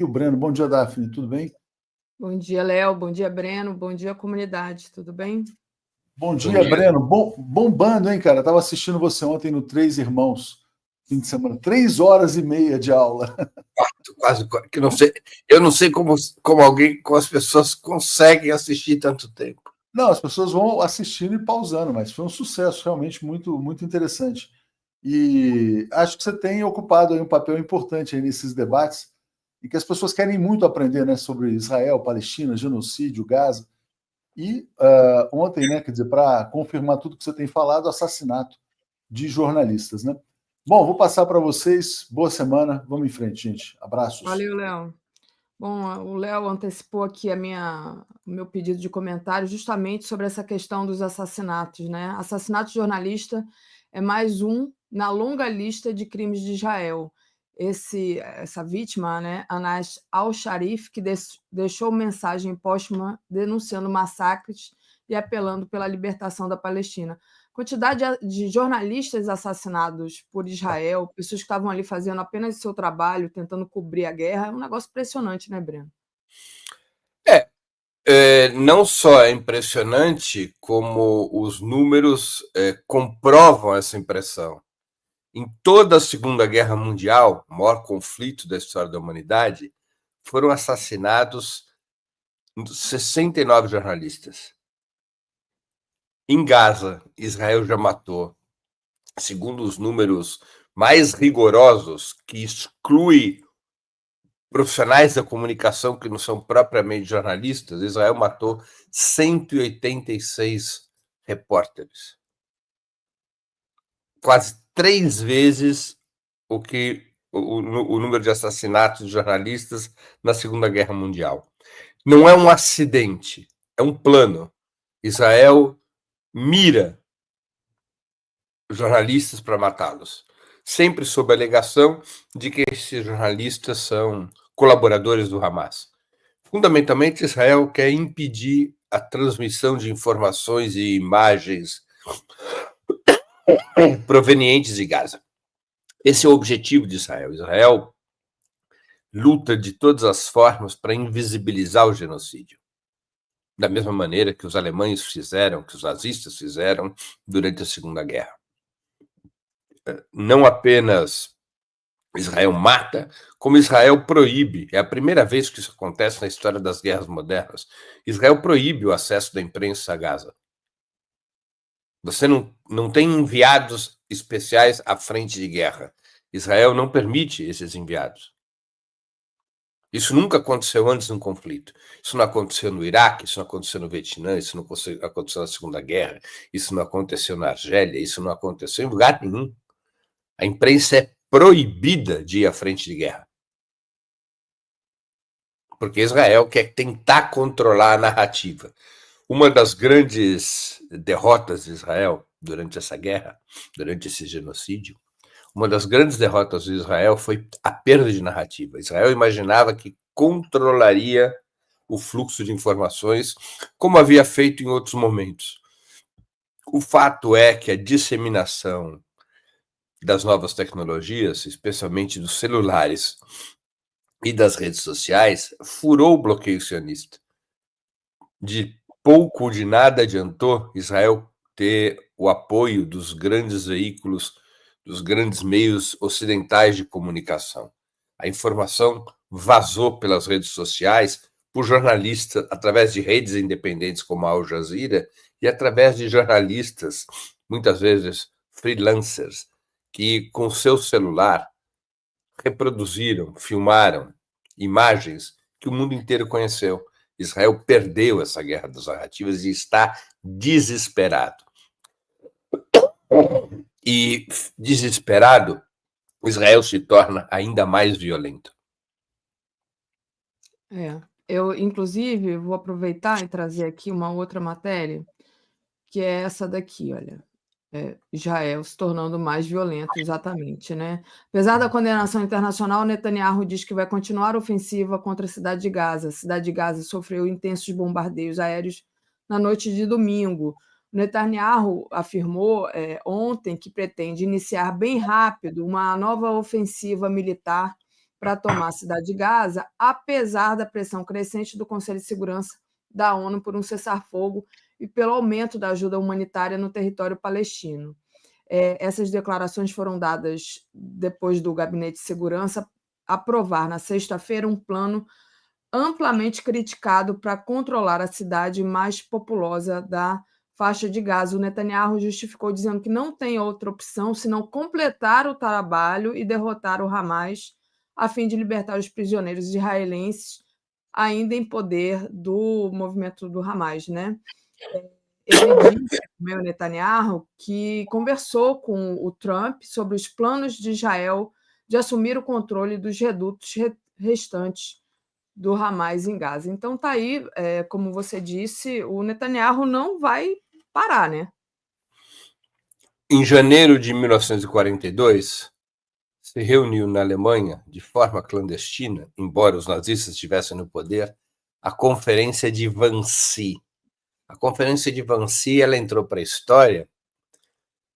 E o Breno, bom dia, Daphne, tudo bem? Bom dia, Léo. Bom dia, Breno. Bom dia, comunidade. Tudo bem? Bom Bom dia, dia. Breno. Bombando, hein, cara? Estava assistindo você ontem no Três Irmãos, fim de semana. 3 horas e meia de aula. Quase que não sei. Eu não sei como as pessoas conseguem assistir tanto tempo. Não, as pessoas vão assistindo e pausando, mas foi um sucesso realmente muito, muito interessante. E acho que você tem ocupado aí um papel importante aí nesses debates, e que as pessoas querem muito aprender, né, sobre Israel, Palestina, genocídio, Gaza. E ontem, né, quer dizer, para confirmar tudo que você tem falado, assassinato de jornalistas, né? Bom, vou passar para vocês. Boa semana. Vamos em frente, gente. Abraços. Valeu, Léo. Bom, o Léo antecipou aqui o meu pedido de comentário justamente sobre essa questão dos assassinatos, né? Assassinato de jornalista é mais um na longa lista de crimes de Israel. Essa vítima, né, Anas al-Sharif, que deixou mensagem póstuma denunciando massacres e apelando pela libertação da Palestina. Quantidade de jornalistas assassinados por Israel, pessoas que estavam ali fazendo apenas o seu trabalho, tentando cobrir a guerra, é um negócio impressionante, né, Breno? Não só é impressionante, como os números comprovam essa impressão. Em toda a Segunda Guerra Mundial, o maior conflito da história da humanidade, foram assassinados 69 jornalistas. Em Gaza, Israel já matou, segundo os números mais rigorosos, que exclui profissionais da comunicação que não são propriamente jornalistas, Israel matou 186 repórteres. Quase 3 vezes o número de assassinatos de jornalistas na Segunda Guerra Mundial. Não é um acidente, é um plano. Israel mira jornalistas para matá-los, sempre sob a alegação de que esses jornalistas são colaboradores do Hamas. Fundamentalmente, Israel quer impedir a transmissão de informações e imagens provenientes de Gaza. Esse é o objetivo de Israel. Israel luta de todas as formas para invisibilizar o genocídio, da mesma maneira que os alemães fizeram, que os nazistas fizeram durante a Segunda Guerra. Não apenas Israel mata, como Israel proíbe. É a primeira vez que isso acontece na história das guerras modernas. Israel proíbe o acesso da imprensa a Gaza. Você não tem enviados especiais à frente de guerra. Israel não permite esses enviados. Isso nunca aconteceu antes de um conflito. Isso não aconteceu no Iraque, isso não aconteceu no Vietnã, isso não aconteceu na Segunda Guerra, isso não aconteceu na Argélia, isso não aconteceu em lugar nenhum. A imprensa é proibida de ir à frente de guerra. Porque Israel quer tentar controlar a narrativa. Uma das grandes derrotas de Israel durante essa guerra, durante esse genocídio, uma das grandes derrotas de Israel foi a perda de narrativa. Israel imaginava que controlaria o fluxo de informações, como havia feito em outros momentos. O fato é que a disseminação das novas tecnologias, especialmente dos celulares e das redes sociais, furou o bloqueio sionista. De pouco ou de nada adiantou Israel ter o apoio dos grandes veículos, dos grandes meios ocidentais de comunicação. A informação vazou pelas redes sociais por jornalistas, através de redes independentes como a Al Jazeera e através de jornalistas, muitas vezes freelancers, que com seu celular reproduziram, filmaram imagens que o mundo inteiro conheceu. Israel perdeu essa guerra das narrativas e está desesperado. E, desesperado, Israel se torna ainda mais violento. Eu, inclusive, vou aproveitar e trazer aqui uma outra matéria, que é essa daqui, olha. Israel se tornando mais violento, exatamente, né? Apesar da condenação internacional, Netanyahu diz que vai continuar a ofensiva contra a cidade de Gaza. A cidade de Gaza sofreu intensos bombardeios aéreos na noite de domingo. Netanyahu afirmou ontem que pretende iniciar bem rápido uma nova ofensiva militar para tomar a cidade de Gaza, apesar da pressão crescente do Conselho de Segurança da ONU por um cessar-fogo e pelo aumento da ajuda humanitária no território palestino. Essas declarações foram dadas depois do Gabinete de Segurança aprovar na sexta-feira um plano amplamente criticado para controlar a cidade mais populosa da faixa de Gaza. O Netanyahu justificou dizendo que não tem outra opção senão completar o trabalho e derrotar o Hamas a fim de libertar os prisioneiros israelenses ainda em poder do movimento do Hamas, né? Ele disse, o Netanyahu, que conversou com o Trump sobre os planos de Israel de assumir o controle dos redutos restantes do Hamas em Gaza. Então está aí, como você disse, o Netanyahu não vai parar, né? Em janeiro de 1942, se reuniu na Alemanha, de forma clandestina, embora os nazistas estivessem no poder, a Conferência de Wannsee. A Conferência de Wannsee ela entrou para a história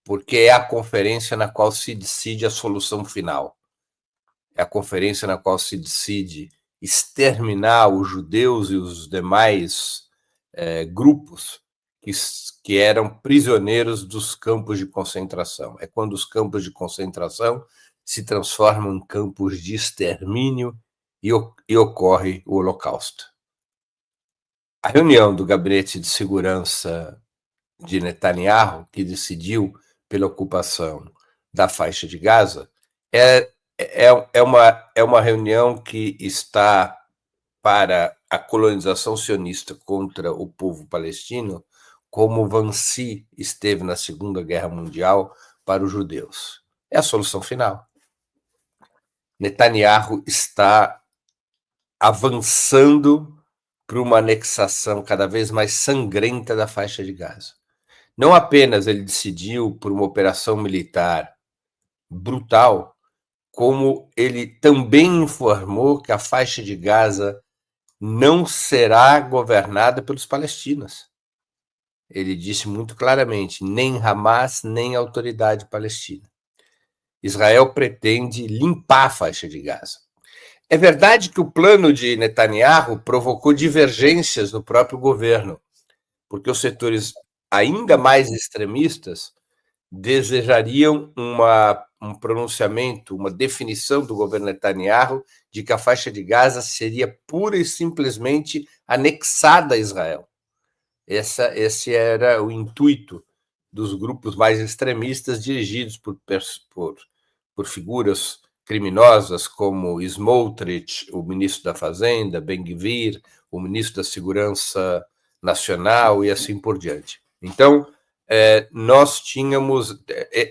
porque é a conferência na qual se decide a solução final. É a conferência na qual se decide exterminar os judeus e os demais grupos que eram prisioneiros dos campos de concentração. É quando os campos de concentração se transformam em campos de extermínio e ocorre o Holocausto. A reunião do Gabinete de Segurança de Netanyahu, que decidiu pela ocupação da faixa de Gaza, é uma reunião que está para a colonização sionista contra o povo palestino, como Wannsee esteve na Segunda Guerra Mundial para os judeus. É a solução final. Netanyahu está avançando para uma anexação cada vez mais sangrenta da faixa de Gaza. Não apenas ele decidiu por uma operação militar brutal, como ele também informou que a faixa de Gaza não será governada pelos palestinos. Ele disse muito claramente, nem Hamas, nem a autoridade palestina. Israel pretende limpar a faixa de Gaza. É verdade que o plano de Netanyahu provocou divergências no próprio governo, porque os setores ainda mais extremistas desejariam um pronunciamento, uma definição do governo Netanyahu de que a faixa de Gaza seria pura e simplesmente anexada a Israel. Esse era o intuito dos grupos mais extremistas dirigidos por figuras criminosas como Smotrich, o ministro da Fazenda, Ben-Gvir, o ministro da Segurança Nacional e assim por diante. Então, nós tínhamos,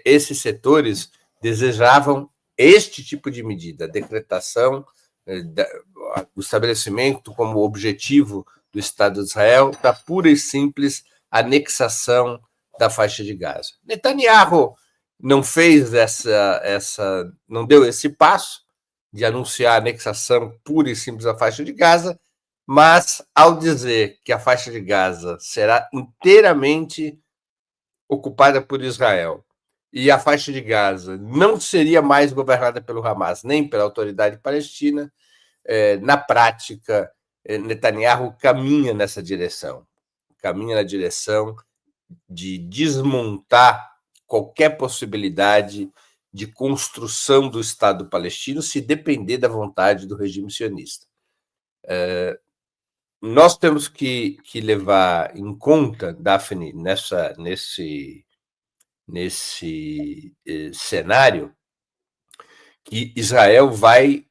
esses setores desejavam este tipo de medida, a decretação, o estabelecimento como objetivo do Estado de Israel da pura e simples anexação da faixa de Gaza. Netanyahu não fez não deu esse passo de anunciar a anexação pura e simples da faixa de Gaza, mas ao dizer que a faixa de Gaza será inteiramente ocupada por Israel e a faixa de Gaza não seria mais governada pelo Hamas nem pela autoridade palestina, na prática, Netanyahu caminha nessa direção, caminha na direção de desmontar qualquer possibilidade de construção do Estado palestino se depender da vontade do regime sionista. Nós temos que levar em conta, Daphne, nesse cenário, que Israel vai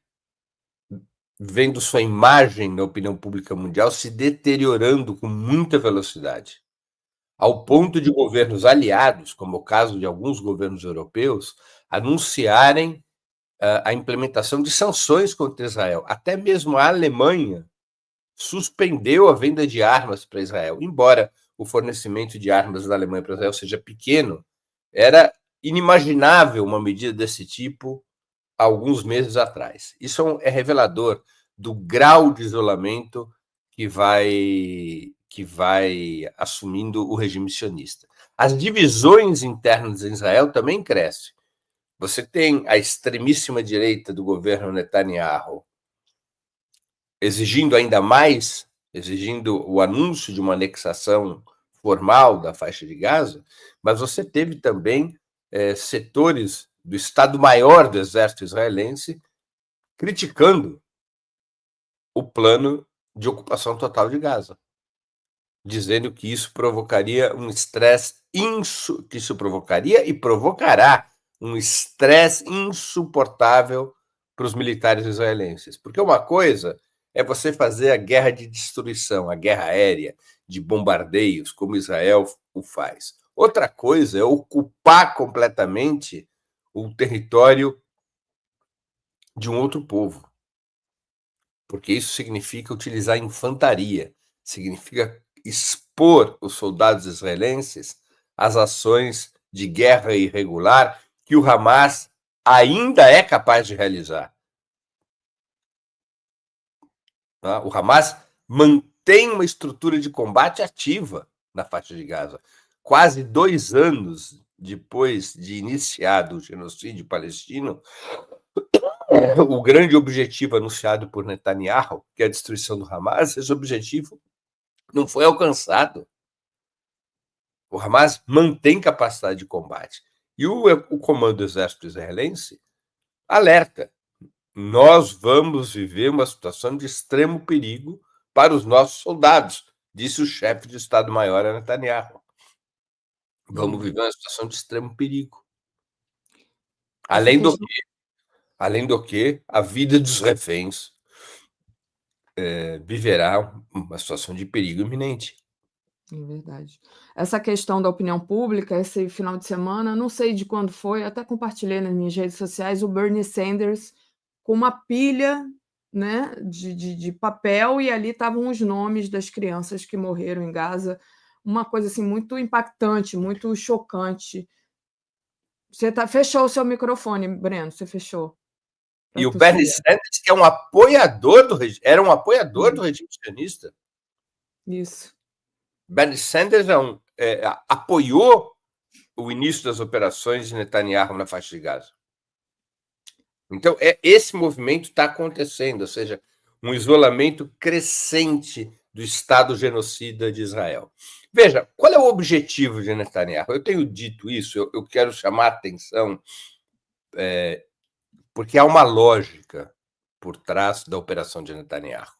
vendo sua imagem na opinião pública mundial se deteriorando com muita velocidade, ao ponto de governos aliados, como o caso de alguns governos europeus, anunciarem a implementação de sanções contra Israel. Até mesmo a Alemanha suspendeu a venda de armas para Israel. Embora o fornecimento de armas da Alemanha para Israel seja pequeno, era inimaginável uma medida desse tipo há alguns meses atrás. Isso é revelador do grau de isolamento que vai assumindo o regime sionista. As divisões internas em Israel também crescem. você tem a extremíssima direita do governo Netanyahu exigindo ainda mais, exigindo o anúncio de uma anexação formal da faixa de Gaza, mas você teve também setores do Estado-Maior do Exército Israelense criticando o plano de ocupação total de Gaza, dizendo que isso provocaria um estresse que isso provocaria e provocará um estresse insuportável para os militares israelenses. Porque uma coisa é você fazer a guerra de destruição, a guerra aérea, de bombardeios, como Israel o faz. Outra coisa é ocupar completamente o território de um outro povo. Porque isso significa utilizar infantaria, significa expor os soldados israelenses às ações de guerra irregular que o Hamas ainda é capaz de realizar. O Hamas mantém uma estrutura de combate ativa na faixa de Gaza. Quase 2 anos depois de iniciado o genocídio palestino, o grande objetivo anunciado por Netanyahu, que é a destruição do Hamas, esse objetivo não foi alcançado. O Hamas mantém capacidade de combate. E o comando do exército israelense alerta: nós vamos viver uma situação de extremo perigo para os nossos soldados, disse o chefe de Estado-Maior Netanyahu. Vamos viver uma situação de extremo perigo. Além do que, a vida dos reféns viverá uma situação de perigo iminente. É verdade. Essa questão da opinião pública, esse final de semana, não sei de quando foi, até compartilhei nas minhas redes sociais o Bernie Sanders com uma pilha, né, de papel, e ali estavam os nomes das crianças que morreram em Gaza. Uma coisa assim muito impactante, muito chocante. Você fechou o seu microfone, Breno, você fechou. E o Bernie Sanders, que é um apoiador era um apoiador do regime sionista. Isso. Bernie Sanders apoiou o início das operações de Netanyahu na faixa de Gaza. Então, esse movimento está acontecendo, ou seja, um isolamento crescente do Estado genocida de Israel. Veja, qual é o objetivo de Netanyahu? Eu tenho dito isso, eu quero chamar a atenção, porque há uma lógica por trás da operação de Netanyahu.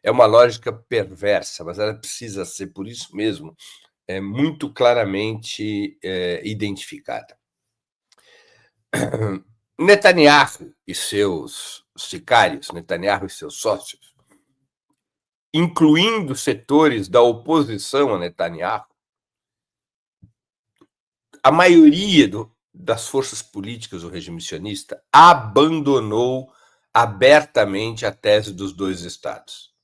É uma lógica perversa, mas ela precisa ser, por isso mesmo, muito claramente identificada. Netanyahu e seus sicários, Netanyahu e seus sócios, incluindo setores da oposição a Netanyahu, a maioria das forças políticas do regime sionista abandonou abertamente a tese dos 2 estados.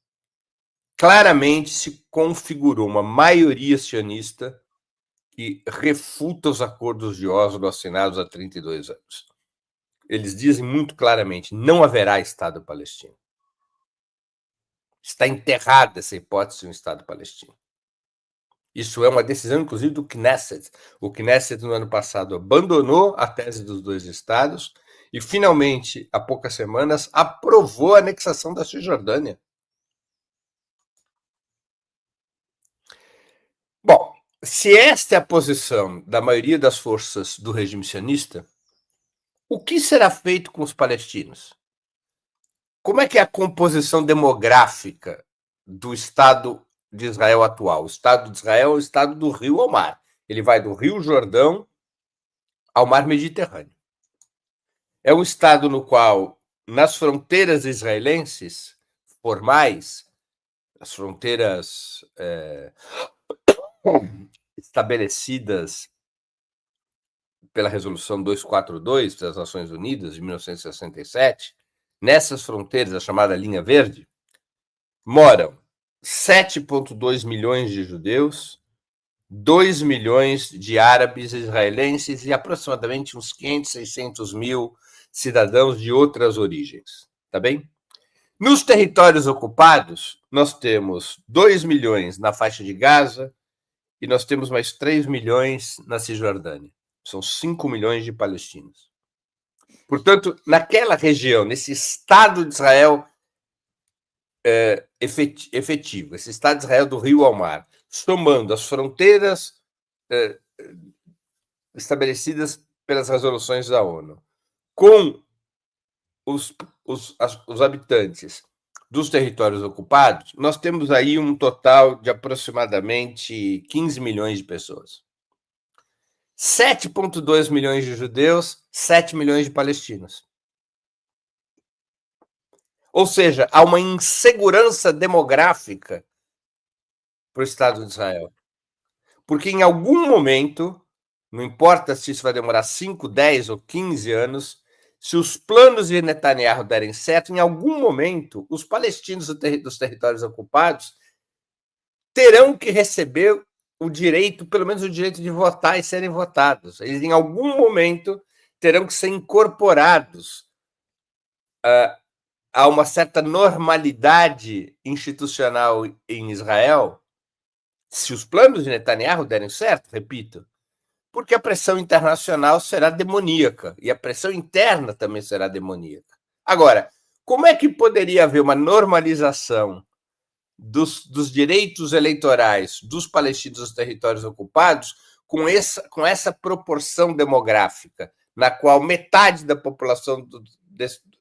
Claramente se configurou uma maioria sionista que refuta os acordos de Oslo assinados há 32 anos. Eles dizem muito claramente: não haverá Estado palestino. Está enterrada essa hipótese de um Estado palestino. Isso é uma decisão, inclusive, do Knesset. O Knesset, no ano passado, abandonou a tese dos 2 estados e, finalmente, há poucas semanas, aprovou a anexação da Cisjordânia. Bom, se esta é a posição da maioria das forças do regime sionista, o que será feito com os palestinos? Como é que é a composição demográfica do Estado de Israel atual? O Estado de Israel é o estado do rio ao mar. Ele vai do Rio Jordão ao mar Mediterrâneo. É um estado no qual, nas fronteiras israelenses formais, as fronteiras estabelecidas pela Resolução 242 das Nações Unidas, de 1967, nessas fronteiras, a chamada Linha Verde, moram 7,2 milhões de judeus, 2 milhões de árabes israelenses e aproximadamente uns 500, 600 mil cidadãos de outras origens. Tá bem? Nos territórios ocupados, nós temos 2 milhões na faixa de Gaza e nós temos mais 3 milhões na Cisjordânia. São 5 milhões de palestinos. Portanto, naquela região, nesse Estado de Israel efetivo, esse Estado de Israel do rio ao mar, somando as fronteiras estabelecidas pelas resoluções da ONU, com os habitantes dos territórios ocupados, nós temos aí um total de aproximadamente 15 milhões de pessoas. 7,2 milhões de judeus, 7 milhões de palestinos. Ou seja, há uma insegurança demográfica para o Estado de Israel. Porque em algum momento, não importa se isso vai demorar 5, 10 ou 15 anos, se os planos de Netanyahu derem certo, em algum momento, os palestinos dos territórios ocupados terão que receber o direito, pelo menos o direito de votar e serem votados. Eles, em algum momento, terão que ser incorporados a uma certa normalidade institucional em Israel, se os planos de Netanyahu derem certo, repito, porque a pressão internacional será demoníaca e a pressão interna também será demoníaca. Agora, como é que poderia haver uma normalização dos direitos eleitorais dos palestinos dos territórios ocupados com essa proporção demográfica, na qual metade da população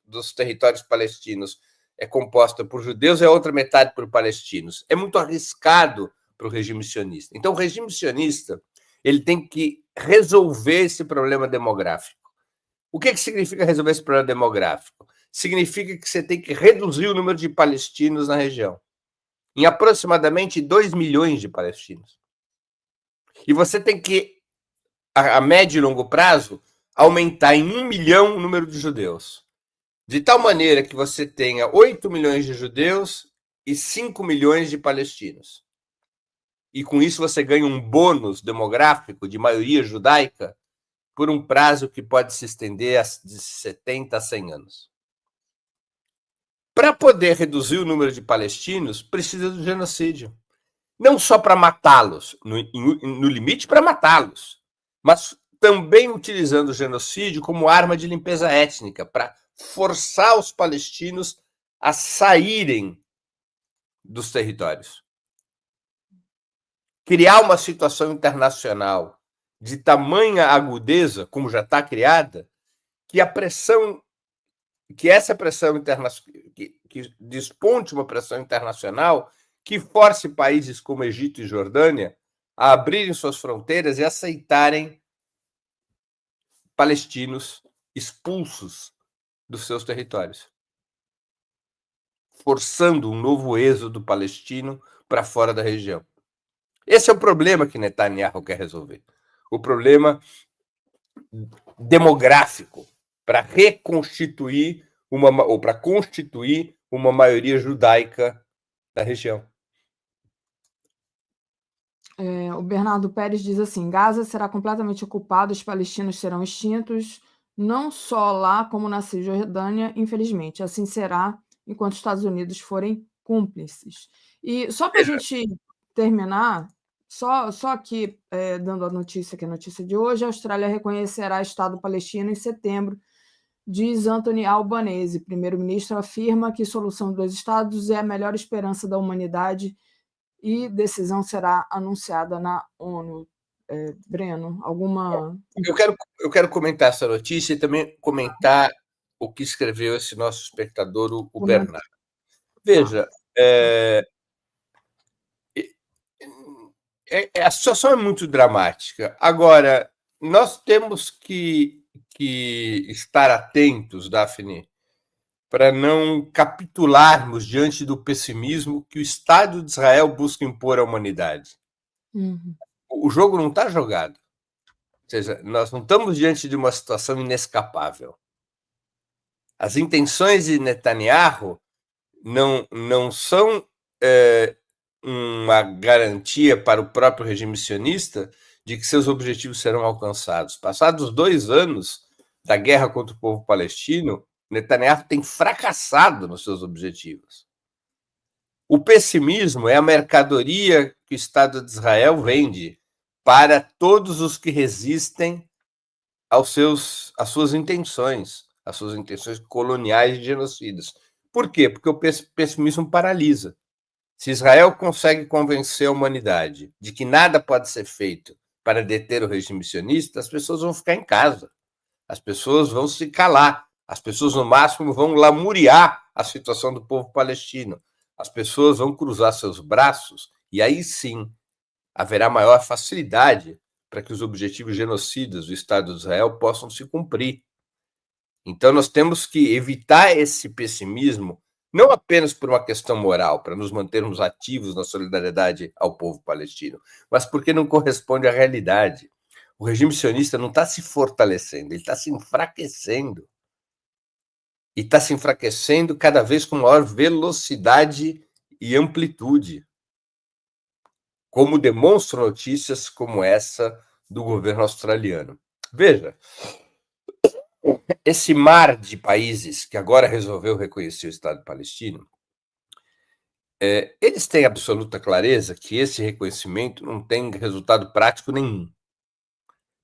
dos territórios palestinos é composta por judeus e a outra metade por palestinos? É muito arriscado para o regime sionista. Então, o regime sionista ele tem que resolver esse problema demográfico. O que significa resolver esse problema demográfico? Significa que você tem que reduzir o número de palestinos na região em aproximadamente 2 milhões de palestinos. E você tem que, a médio e longo prazo, aumentar em 1 milhão o número de judeus. De tal maneira que você tenha 8 milhões de judeus e 5 milhões de palestinos. E com isso você ganha um bônus demográfico de maioria judaica por um prazo que pode se estender de 70 a 100 anos. Para poder reduzir o número de palestinos, precisa do genocídio. Não só para matá-los, no limite para matá-los, mas também utilizando o genocídio como arma de limpeza étnica, para forçar os palestinos a saírem dos territórios. Criar uma situação internacional de tamanha agudeza, como já está criada, que essa pressão internacional, que desponte uma pressão internacional que force países como Egito e Jordânia a abrirem suas fronteiras e aceitarem palestinos expulsos dos seus territórios, forçando um novo êxodo palestino para fora da região. Esse é o problema que Netanyahu quer resolver. O problema demográfico para reconstituir para constituir uma maioria judaica da região. O Bernardo Pérez diz assim: Gaza será completamente ocupada, os palestinos serão extintos, não só lá como na Cisjordânia, infelizmente. Assim será enquanto os Estados Unidos forem cúmplices. E só para a gente terminar, só aqui dando a notícia, que é a notícia de hoje, a Austrália reconhecerá Estado palestino em setembro, diz Anthony Albanese. Primeiro-ministro afirma que solução de 2 estados é a melhor esperança da humanidade e decisão será anunciada na ONU. Breno, alguma... Eu quero comentar essa notícia e também comentar o que escreveu esse nosso espectador, o Bernardo. Veja, a situação é muito dramática. Agora, nós temos que estar atentos, Daphne, para não capitularmos diante do pessimismo que o Estado de Israel busca impor à humanidade. Uhum. O jogo não está jogado. Ou seja, nós não estamos diante de uma situação inescapável. As intenções de Netanyahu não são uma garantia para o próprio regime sionista de que seus objetivos serão alcançados. Passados 2 anos da guerra contra o povo palestino, Netanyahu tem fracassado nos seus objetivos. O pessimismo é a mercadoria que o Estado de Israel vende para todos os que resistem às suas intenções, as suas intenções coloniais e genocidas. Por quê? Porque o pessimismo paralisa. Se Israel consegue convencer a humanidade de que nada pode ser feito para deter o regime sionista, as pessoas vão ficar em casa, as pessoas vão se calar, as pessoas, no máximo, vão lamuriar a situação do povo palestino, as pessoas vão cruzar seus braços e aí sim haverá maior facilidade para que os objetivos genocidas do Estado de Israel possam se cumprir. Então, nós temos que evitar esse pessimismo, não apenas por uma questão moral, para nos mantermos ativos na solidariedade ao povo palestino, mas porque não corresponde à realidade. O regime sionista não está se fortalecendo, ele está se enfraquecendo. E está se enfraquecendo cada vez com maior velocidade e amplitude, como demonstram notícias como essa do governo australiano. Veja, esse mar de países que agora resolveu reconhecer o Estado palestino, eles têm absoluta clareza que esse reconhecimento não tem resultado prático nenhum.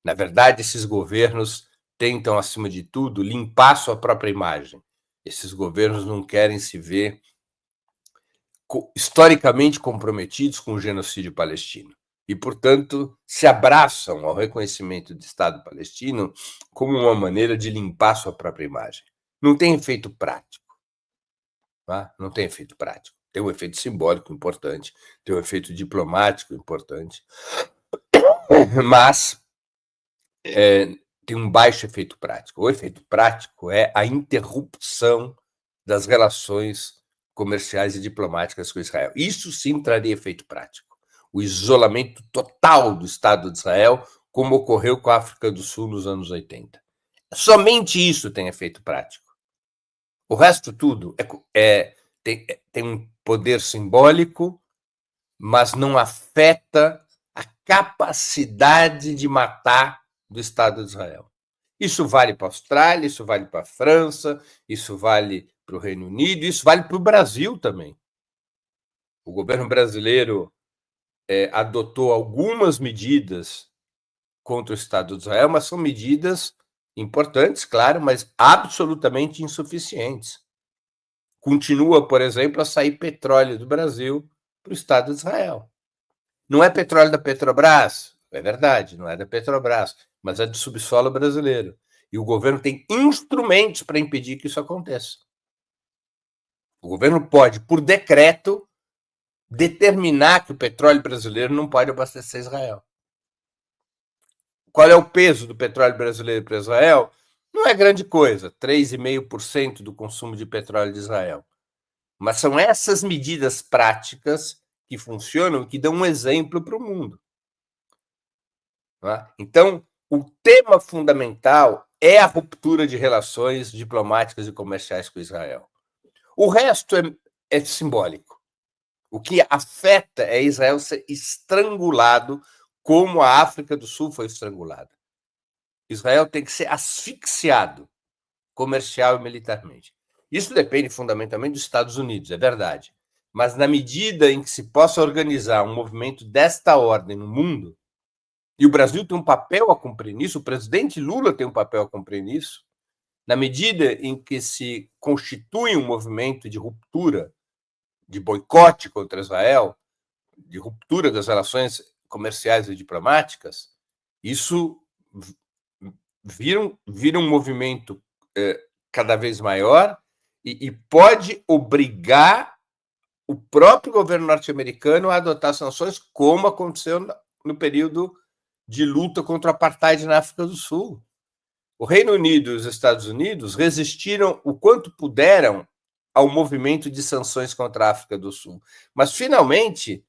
Na verdade, esses governos tentam, acima de tudo, limpar sua própria imagem. Esses governos não querem se ver historicamente comprometidos com o genocídio palestino. E, portanto, se abraçam ao reconhecimento do Estado palestino como uma maneira de limpar sua própria imagem. Não tem efeito prático. Tá? Não tem efeito prático. Tem um efeito simbólico importante, tem um efeito diplomático importante, mas tem um baixo efeito prático. O efeito prático é a interrupção das relações comerciais e diplomáticas com Israel. Isso sim traria efeito prático. O isolamento total do Estado de Israel, como ocorreu com a África do Sul nos anos 80. Somente isso tem efeito prático. O resto tudo tem um poder simbólico, mas não afeta a capacidade de matar do Estado de Israel. Isso vale para a Austrália, isso vale para a França, isso vale para o Reino Unido, isso vale para o Brasil também. O governo brasileiro adotou algumas medidas contra o Estado de Israel, mas são medidas importantes, claro, mas absolutamente insuficientes. Continua, por exemplo, a sair petróleo do Brasil para o Estado de Israel. Não é petróleo da Petrobras, é verdade, não é da Petrobras, mas é do subsolo brasileiro. E o governo tem instrumentos para impedir que isso aconteça. O governo pode, por decreto, determinar que o petróleo brasileiro não pode abastecer Israel. Qual é o peso do petróleo brasileiro para Israel? Não é grande coisa, 3,5% do consumo de petróleo de Israel. Mas são essas medidas práticas que funcionam e que dão um exemplo para o mundo. Tá? Então, o tema fundamental é a ruptura de relações diplomáticas e comerciais com Israel. O resto é simbólico. O que afeta é Israel ser estrangulado como a África do Sul foi estrangulada. Israel tem que ser asfixiado comercial e militarmente. Isso depende fundamentalmente dos Estados Unidos, é verdade. Mas na medida em que se possa organizar um movimento desta ordem no mundo, e o Brasil tem um papel a cumprir nisso, o presidente Lula tem um papel a cumprir nisso, na medida em que se constitui um movimento de ruptura, de boicote contra Israel, de ruptura das relações comerciais e diplomáticas, isso vira um movimento cada vez maior e pode obrigar o próprio governo norte-americano a adotar sanções, como aconteceu no período de luta contra o apartheid na África do Sul. O Reino Unido e os Estados Unidos resistiram o quanto puderam ao movimento de sanções contra a África do Sul. Mas, finalmente,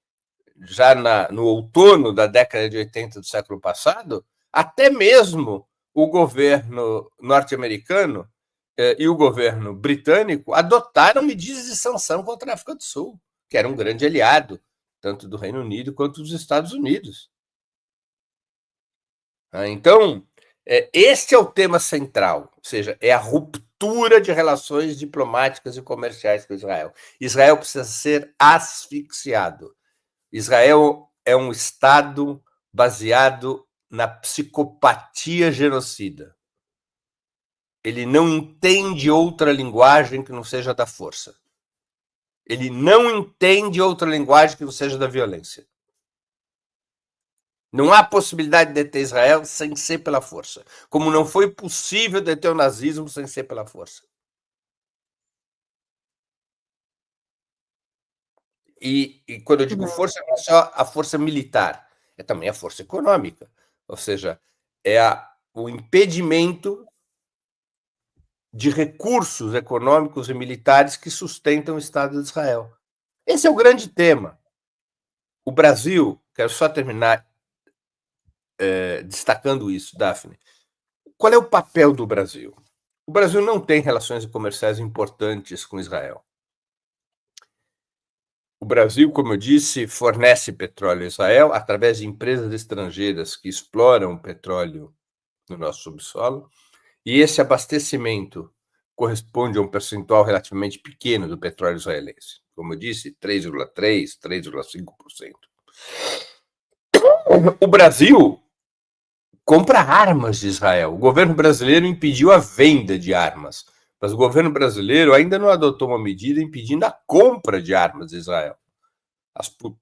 já no outono da década de 80 do século passado, até mesmo o governo norte-americano e o governo britânico adotaram medidas de sanção contra a África do Sul, que era um grande aliado, tanto do Reino Unido quanto dos Estados Unidos. Então, este é o tema central, ou seja, é a ruptura de relações diplomáticas e comerciais com Israel. Israel precisa ser asfixiado. Israel é um Estado baseado na psicopatia genocida. ele não entende outra linguagem que não seja da força. Ele não entende outra linguagem que não seja da violência. Não há possibilidade de deter Israel sem ser pela força. Como não foi possível deter o nazismo sem ser pela força. E quando eu digo força, não é só a força militar, é também a força econômica. Ou seja, é o impedimento de recursos econômicos e militares que sustentam o Estado de Israel. Esse é o grande tema. O Brasil, quero só terminar destacando isso, Daphne. Qual é o papel do Brasil? O Brasil não tem relações comerciais importantes com Israel. O Brasil, como eu disse, fornece petróleo a Israel através de empresas estrangeiras que exploram o petróleo no nosso subsolo, e esse abastecimento corresponde a um percentual relativamente pequeno do petróleo israelense. Como eu disse, 3,3%, 3,5%. O Brasil compra armas de Israel. O governo brasileiro impediu a venda de armas, mas o governo brasileiro ainda não adotou uma medida impedindo a compra de armas de Israel.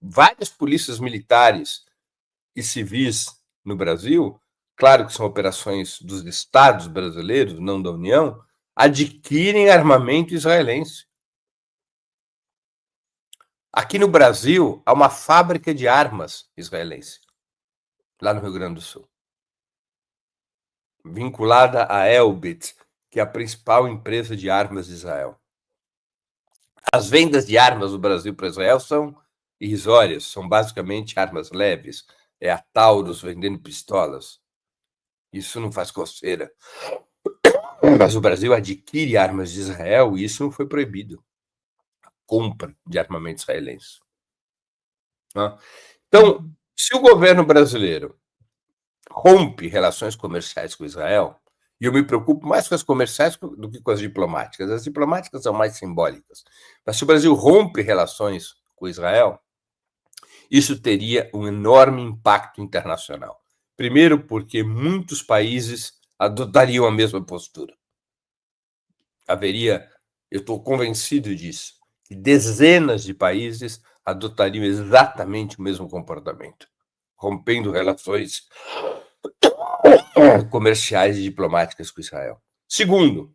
Várias polícias militares e civis no Brasil, claro que são operações dos estados brasileiros, não da União, adquirem armamento israelense. Aqui no Brasil, há uma fábrica de armas israelense, lá no Rio Grande do Sul, vinculada à Elbit, que é a principal empresa de armas de Israel. As vendas de armas do Brasil para Israel são irrisórias, são basicamente armas leves. É a Taurus vendendo pistolas. Isso não faz coceira. Mas o Brasil adquire armas de Israel e isso não foi proibido. A compra de armamento israelense. Então, se o governo brasileiro rompe relações comerciais com Israel, e eu me preocupo mais com as comerciais do que com as diplomáticas. As diplomáticas são mais simbólicas. Mas se o Brasil rompe relações com Israel, isso teria um enorme impacto internacional. Primeiro, porque muitos países adotariam a mesma postura. Eu estou convencido disso, que dezenas de países adotariam exatamente o mesmo comportamento, rompendo relações comerciais e diplomáticas com Israel. Segundo,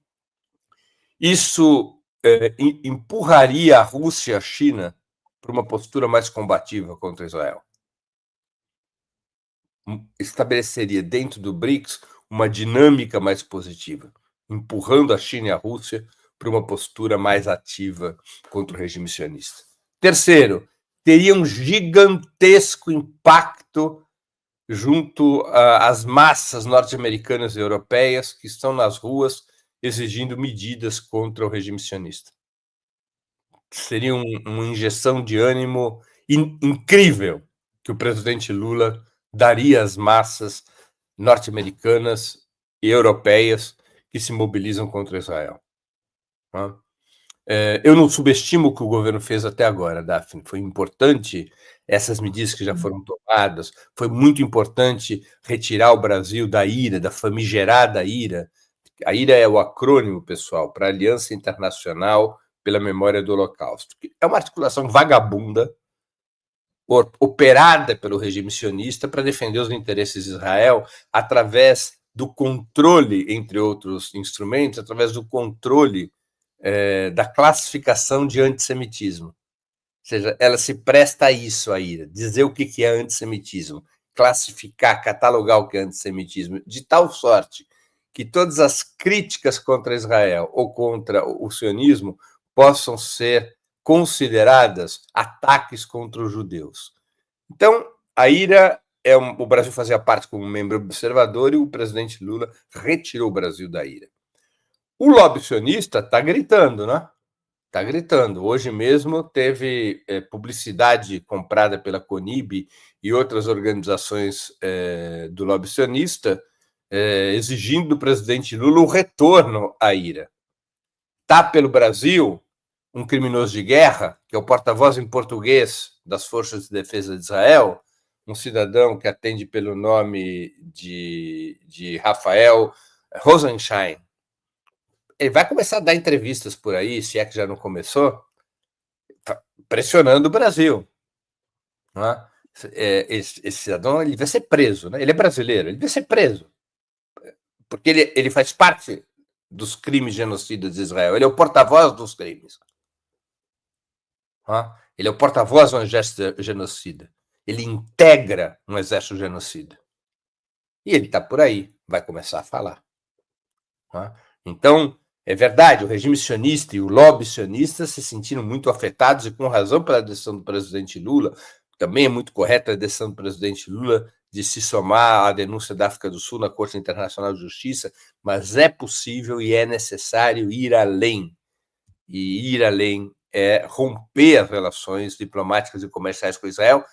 isso empurraria a Rússia e a China para uma postura mais combativa contra Israel. Estabeleceria dentro do BRICS uma dinâmica mais positiva, empurrando a China e a Rússia para uma postura mais ativa contra o regime sionista. Terceiro, teria um gigantesco impacto junto às massas norte-americanas e europeias que estão nas ruas exigindo medidas contra o regime sionista. Seria uma injeção de ânimo incrível que o presidente Lula daria às massas norte-americanas e europeias que se mobilizam contra Israel. Eu não subestimo o que o governo fez até agora, Daphne. Foi importante essas medidas que já foram tomadas, foi muito importante retirar o Brasil da IRA, da famigerada IRA. A IRA é o acrônimo, pessoal, para Aliança Internacional pela Memória do Holocausto. É uma articulação vagabunda, operada pelo regime sionista para defender os interesses de Israel através do controle, entre outros instrumentos, através do controle da classificação de antissemitismo. Ou seja, ela se presta a isso, a IRA, dizer o que é antissemitismo, classificar, catalogar o que é antissemitismo, de tal sorte que todas as críticas contra Israel ou contra o sionismo possam ser consideradas ataques contra os judeus. Então, a IRA, o Brasil fazia parte como membro observador e o presidente Lula retirou o Brasil da IRA. O lobby sionista está gritando, né? Está gritando. Hoje mesmo teve publicidade comprada pela Conib e outras organizações do lobby sionista exigindo do presidente Lula o retorno à IRA. Está pelo Brasil um criminoso de guerra, que é o porta-voz em português das Forças de Defesa de Israel, um cidadão que atende pelo nome de Rafael Rosenstein. ele vai começar a dar entrevistas por aí, se é que já não começou, pressionando o Brasil. Né? Esse cidadão ele vai ser preso, né? Ele é brasileiro, ele vai ser preso. Porque ele faz parte dos crimes genocidas de Israel, ele é o porta-voz dos crimes. Né? Ele é o porta-voz de um exército genocida. Ele integra um exército genocida. E ele está por aí, vai começar a falar. Né? Então, é verdade, o regime sionista e o lobby sionista se sentiram muito afetados e com razão pela decisão do presidente Lula. Também é muito correta a decisão do presidente Lula de se somar à denúncia da África do Sul na Corte Internacional de Justiça, mas é possível e é necessário ir além. E ir além é romper as relações diplomáticas e comerciais com Israel,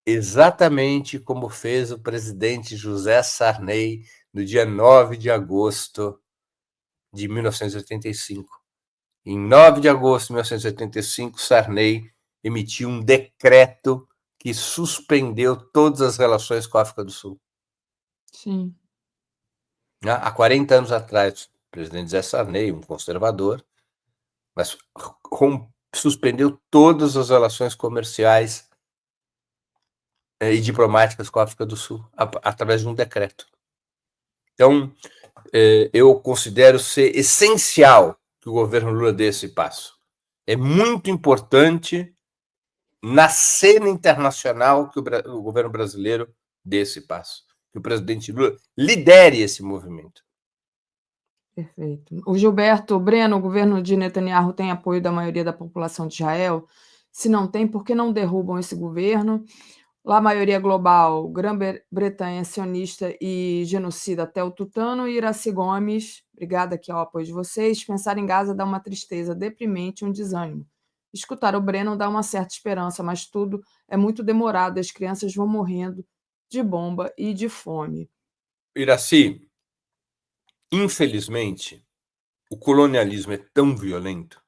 exatamente como fez o presidente José Sarney no dia 9 de agosto de 1985. Em 9 de agosto de 1985, Sarney emitiu um decreto que suspendeu todas as relações com a África do Sul. Sim. Há 40 anos atrás, o presidente José Sarney, um conservador, mas suspendeu todas as relações comerciais e diplomáticas com a África do Sul, através de um decreto. Então, eu considero ser essencial que o governo Lula dê esse passo. É muito importante, na cena internacional, que o governo brasileiro dê esse passo. Que o presidente Lula lidere esse movimento. Perfeito. O Gilberto Breno, o governo de Netanyahu tem apoio da maioria da população de Israel? Se não tem, por que não derrubam esse governo? Lá, a maioria global, Grã-Bretanha sionista e genocida até o tutano. E Iraci Gomes, obrigada aqui ao apoio de vocês. Pensar em Gaza dá uma tristeza deprimente, um desânimo. Escutar o Breno dá uma certa esperança, mas tudo é muito demorado, as crianças vão morrendo de bomba e de fome. Iraci, infelizmente, o colonialismo é tão violento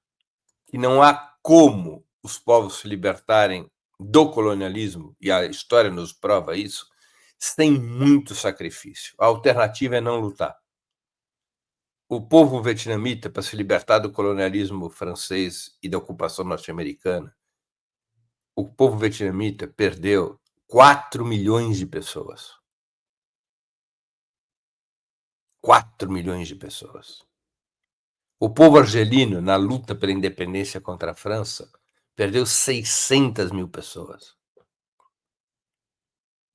que não há como os povos se libertarem do colonialismo, e a história nos prova isso, sem muito sacrifício. A alternativa é não lutar. O povo vietnamita, para se libertar do colonialismo francês e da ocupação norte-americana, o povo vietnamita perdeu 4 milhões de pessoas. 4 milhões de pessoas. O povo argelino, na luta pela independência contra a França, perdeu 600 mil pessoas.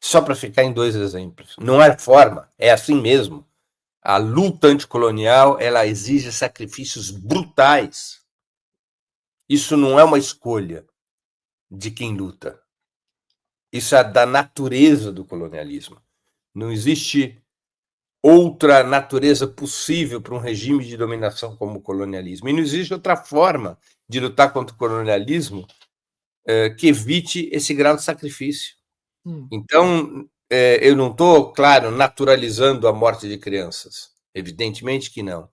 Só para ficar em 2 exemplos. Não é forma, é assim mesmo. A luta anticolonial, ela exige sacrifícios brutais. Isso não é uma escolha de quem luta. Isso é da natureza do colonialismo. Não existe outra natureza possível para um regime de dominação como o colonialismo. E não existe outra forma de lutar contra o colonialismo que evite esse grau de sacrifício. Então, eu não estou, claro, naturalizando a morte de crianças. Evidentemente que não.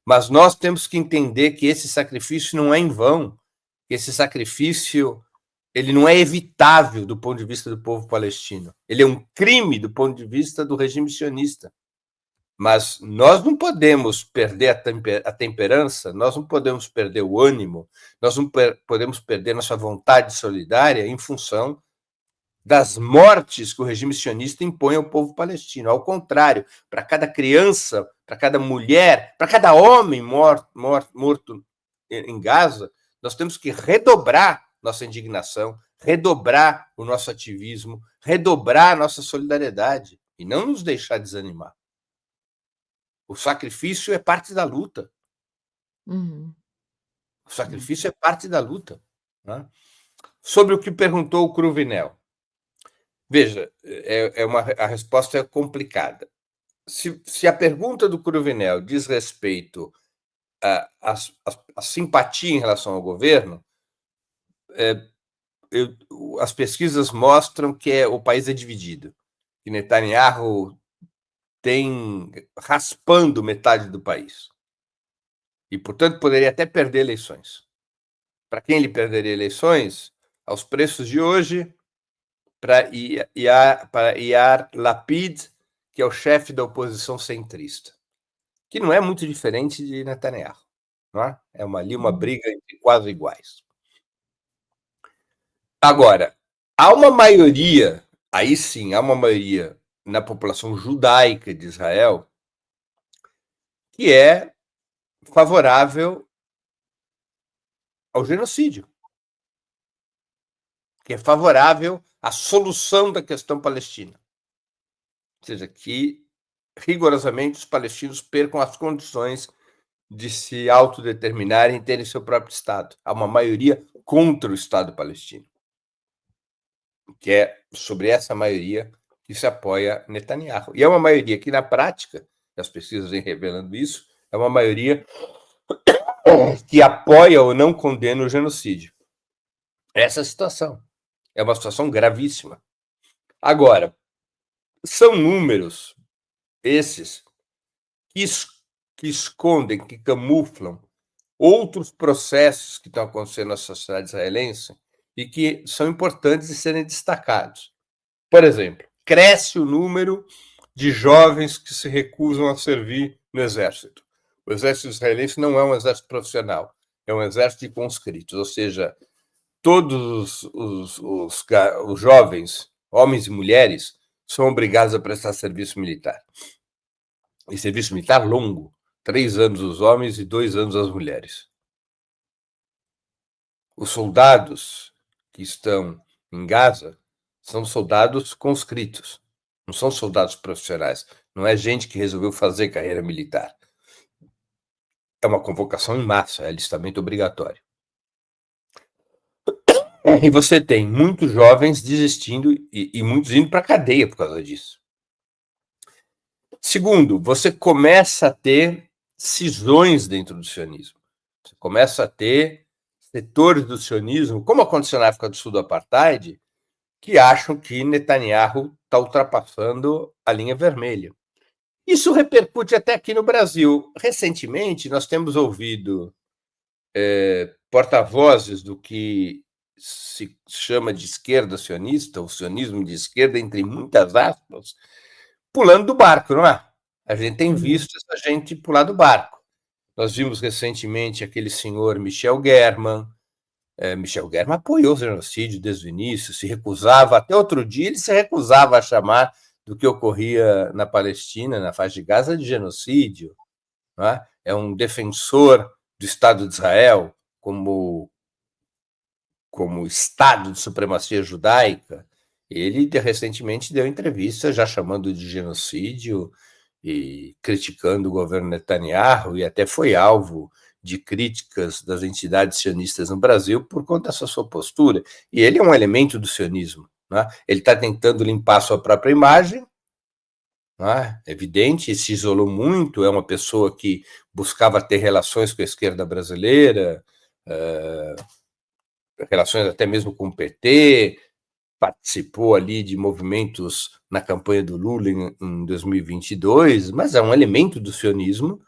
Mas nós temos que entender que esse sacrifício não é em vão. Que esse sacrifício ele não é evitável do ponto de vista do povo palestino. Ele é um crime do ponto de vista do regime sionista. Mas nós não podemos perder a temperança, nós não podemos perder o ânimo, nós não podemos perder nossa vontade solidária em função das mortes que o regime sionista impõe ao povo palestino. Ao contrário, para cada criança, para cada mulher, para cada homem morto em Gaza, nós temos que redobrar nossa indignação, redobrar o nosso ativismo, redobrar a nossa solidariedade e não nos deixar desanimar. O sacrifício é parte da luta. Uhum. O sacrifício é parte da luta. Né? Sobre o que perguntou o Cruvinel. Veja, a resposta é complicada. Se a pergunta do Cruvinel diz respeito à simpatia em relação ao governo, as pesquisas mostram que o país é dividido. Que Netanyahu tem raspando metade do país. E, portanto, poderia até perder eleições. Para quem ele perderia eleições? Aos preços de hoje, para Yair Lapid, que é o chefe da oposição centrista. que não é muito diferente de Netanyahu. Não é? É uma briga entre quase iguais. Agora, há uma maioria, aí sim, há uma maioria na população judaica de Israel que é favorável ao genocídio, que é favorável à solução da questão palestina. Ou seja, que rigorosamente os palestinos percam as condições de se autodeterminarem e terem seu próprio Estado. Há uma maioria contra o Estado palestino, que é sobre essa maioria que se apoia Netanyahu. E é uma maioria que, na prática, as pesquisas vêm revelando isso, é uma maioria que apoia ou não condena o genocídio. Essa situação é uma situação gravíssima. Agora, são números esses que escondem, que camuflam outros processos que estão acontecendo na sociedade israelense e que são importantes de serem destacados. Por exemplo, cresce o número de jovens que se recusam a servir no exército. O exército israelense não é um exército profissional, é um exército de conscritos, ou seja, todos os jovens, homens e mulheres, são obrigados a prestar serviço militar. E serviço militar longo, 3 anos os homens e 2 anos as mulheres. Os soldados que estão em Gaza são soldados conscritos, não são soldados profissionais, não é gente que resolveu fazer carreira militar. É uma convocação em massa, é alistamento obrigatório. E você tem muitos jovens desistindo e muitos indo para a cadeia por causa disso. Segundo, você começa a ter cisões dentro do sionismo. Você começa a ter setores do sionismo, como aconteceu na África do Sul do Apartheid, que acham que Netanyahu está ultrapassando a linha vermelha. Isso repercute até aqui no Brasil. Recentemente, nós temos ouvido porta-vozes do que se chama de esquerda sionista, o sionismo de esquerda, entre muitas aspas, pulando do barco, não é? A gente tem visto essa gente pular do barco. Nós vimos recentemente aquele senhor Michel German. Michel German apoiou o genocídio desde o início, se recusava, até outro dia ele se recusava a chamar do que ocorria na Palestina, na faixa de Gaza, de genocídio. Não é? É um defensor do Estado de Israel como Estado de supremacia judaica. Ele recentemente deu entrevista já chamando de genocídio e criticando o governo Netanyahu, e até foi alvo de críticas das entidades sionistas no Brasil por conta dessa sua postura. E ele é um elemento do sionismo. Né? Ele está tentando limpar sua própria imagem, né? Evidente, se isolou muito, é uma pessoa que buscava ter relações com a esquerda brasileira, relações até mesmo com o PT, participou ali de movimentos na campanha do Lula em 2022, mas é um elemento do sionismo,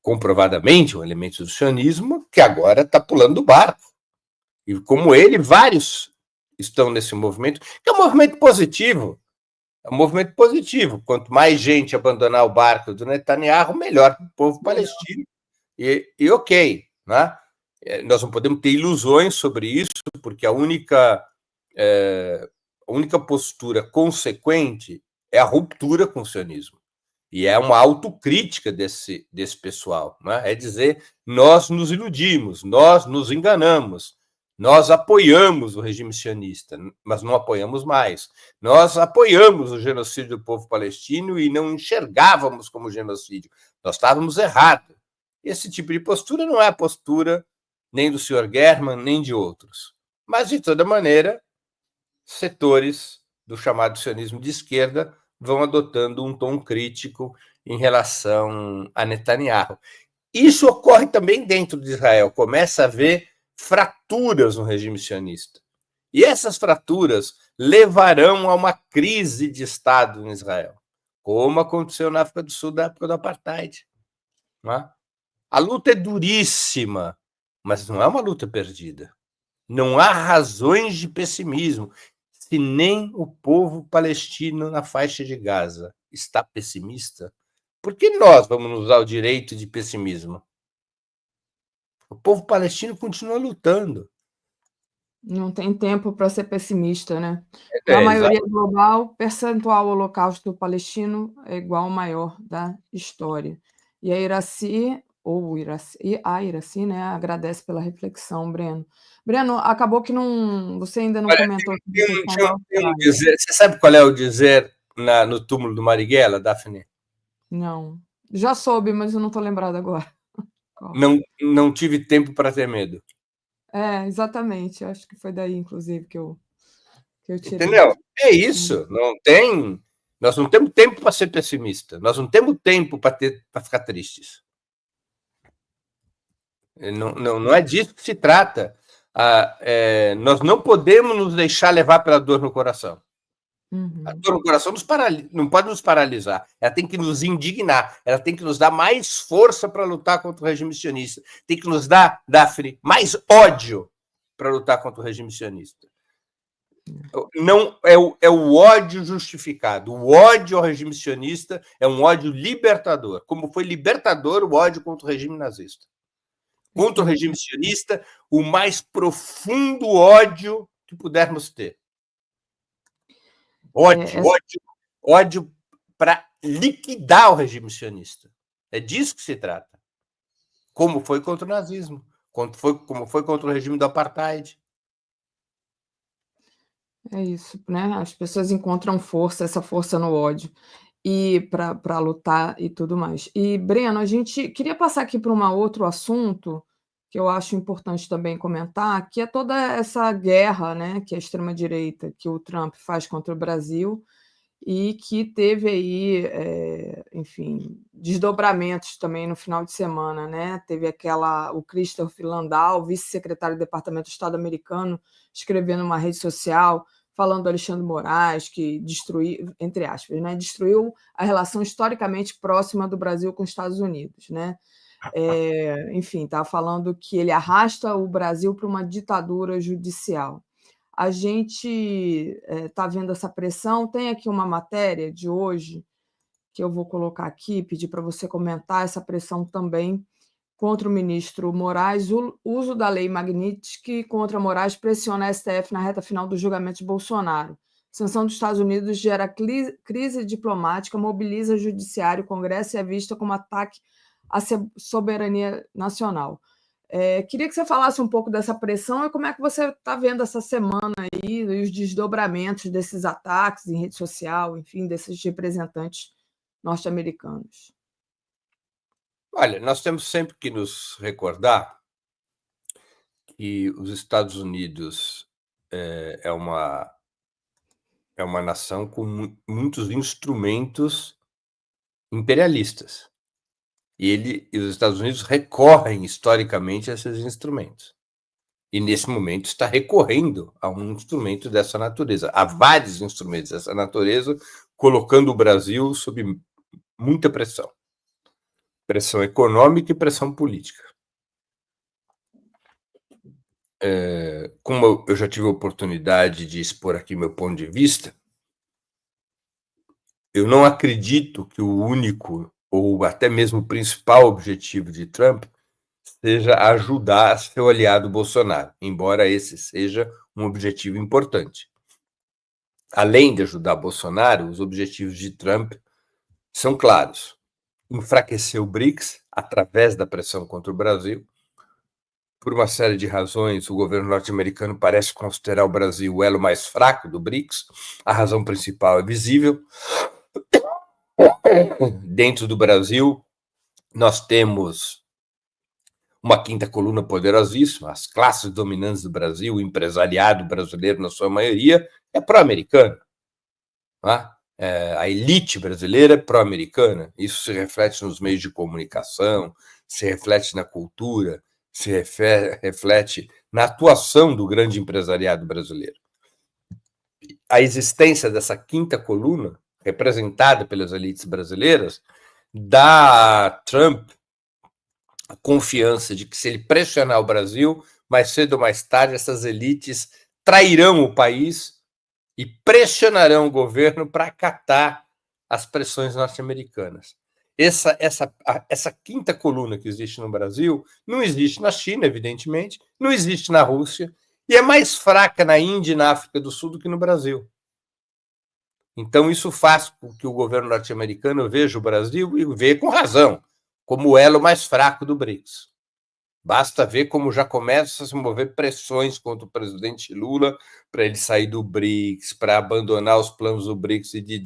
comprovadamente um elemento do sionismo, que agora está pulando do barco. E como ele, vários estão nesse movimento, que é um movimento positivo. É um movimento positivo. Quanto mais gente abandonar o barco do Netanyahu, melhor para o povo palestino. E ok, né? Nós não podemos ter ilusões sobre isso, porque a única postura consequente é a ruptura com o sionismo. E é uma autocrítica desse pessoal. Né? É dizer, nós nos iludimos, nós nos enganamos, nós apoiamos o regime sionista, mas não apoiamos mais. Nós apoiamos o genocídio do povo palestino e não enxergávamos como genocídio. Nós estávamos errados. Esse tipo de postura não é a postura nem do senhor German, nem de outros. Mas, de toda maneira, setores do chamado sionismo de esquerda vão adotando um tom crítico em relação a Netanyahu. Isso ocorre também dentro de Israel. Começa a haver fraturas no regime sionista. E essas fraturas levarão a uma crise de Estado em Israel, como aconteceu na África do Sul da época do Apartheid. Não é? A luta é duríssima, mas não é uma luta perdida. Não há razões de pessimismo. Se nem o povo palestino na faixa de Gaza está pessimista, Por que nós vamos nos dar o direito de pessimismo? O povo palestino continua lutando. Não tem tempo para ser pessimista, né? Para a É, maioria global, percentual holocausto palestino é igual ao maior da história. E a Iraci, a Iraci, né, agradece pela reflexão, Breno. Breno, acabou que você ainda não olha, comentou sobre a questão da Austrália. dizer, você sabe qual é o dizer no túmulo do Marighella, Daphne? Não. Já soube, mas eu não estou lembrada agora. Qual? Não tive tempo para ter medo. É, exatamente. Acho que foi daí, inclusive, que eu tirei. Entendeu? É isso. Nós não temos tempo para ser pessimista. Nós não temos tempo para ficar tristes. Não é disso que se trata. Nós não podemos nos deixar levar pela dor no coração. A dor no coração não pode nos paralisar. Ela tem que nos indignar. Ela tem que nos dar mais força para lutar contra o regime sionista. Tem que nos dar, Daphne, mais ódio para lutar contra o regime sionista. Não é o ódio justificado. O ódio ao regime sionista é um ódio libertador, como foi libertador o ódio contra o regime nazista. Contra o regime sionista, o mais profundo ódio que pudermos ter. Ódio para liquidar o regime sionista. É disso que se trata. Como foi contra o nazismo, como foi contra o regime do apartheid. É isso, né? As pessoas encontram força, essa força no ódio, e para lutar e tudo mais. E, Breno, a gente queria passar aqui para um outro assunto que eu acho importante também comentar, que é toda essa guerra, né, que a extrema-direita, que o Trump faz contra o Brasil, e que teve aí, enfim, desdobramentos também no final de semana, né? Teve o Christopher Landau, vice-secretário do Departamento de Estado americano, escrevendo numa rede social, falando do Alexandre Moraes, que destruiu, entre aspas, né? Destruiu a relação historicamente próxima do Brasil com os Estados Unidos, né? Enfim, estava falando que ele arrasta o Brasil para uma ditadura judicial. A gente está vendo essa pressão. Tem aqui uma matéria de hoje que eu vou colocar aqui, pedir para você comentar essa pressão também contra o ministro Moraes. O uso da lei Magnitsky contra Moraes pressiona a STF na reta final do julgamento de Bolsonaro. Sanção dos Estados Unidos gera crise diplomática, mobiliza o judiciário, o Congresso e é vista como ataque à soberania nacional. Queria que você falasse um pouco dessa pressão e como é que você está vendo essa semana aí e os desdobramentos desses ataques em rede social, enfim, desses representantes norte-americanos. Olha, nós temos sempre que nos recordar que os Estados Unidos é uma nação com muitos instrumentos imperialistas. E os Estados Unidos recorrem historicamente a esses instrumentos. E, nesse momento, está recorrendo a um instrumento dessa natureza. Há vários instrumentos dessa natureza, colocando o Brasil sob muita pressão. Pressão econômica e pressão política. Como eu já tive a oportunidade de expor aqui meu ponto de vista, eu não acredito que o único, ou até mesmo o principal objetivo de Trump seja ajudar seu aliado Bolsonaro, embora esse seja um objetivo importante. Além de ajudar Bolsonaro, os objetivos de Trump são claros: enfraquecer o BRICS através da pressão contra o Brasil. Por uma série de razões, o governo norte-americano parece considerar o Brasil o elo mais fraco do BRICS. A razão principal é visível. Dentro do Brasil, nós temos uma quinta coluna poderosíssima. As classes dominantes do Brasil, o empresariado brasileiro, na sua maioria, é pró-americano. A elite brasileira é pró-americana. Isso se reflete nos meios de comunicação, se reflete na cultura, se reflete na atuação do grande empresariado brasileiro. A existência dessa quinta coluna, representada pelas elites brasileiras, dá a Trump a confiança de que, se ele pressionar o Brasil, mais cedo ou mais tarde, essas elites trairão o país e pressionarão o governo para acatar as pressões norte-americanas. essa quinta coluna que existe no Brasil não existe na China, evidentemente, não existe na Rússia, e é mais fraca na Índia e na África do Sul do que no Brasil. Então, isso faz com que o governo norte-americano veja o Brasil, e vê com razão, como o elo mais fraco do BRICS. Basta ver como já começam a se mover pressões contra o presidente Lula para ele sair do BRICS, para abandonar os planos do BRICS e de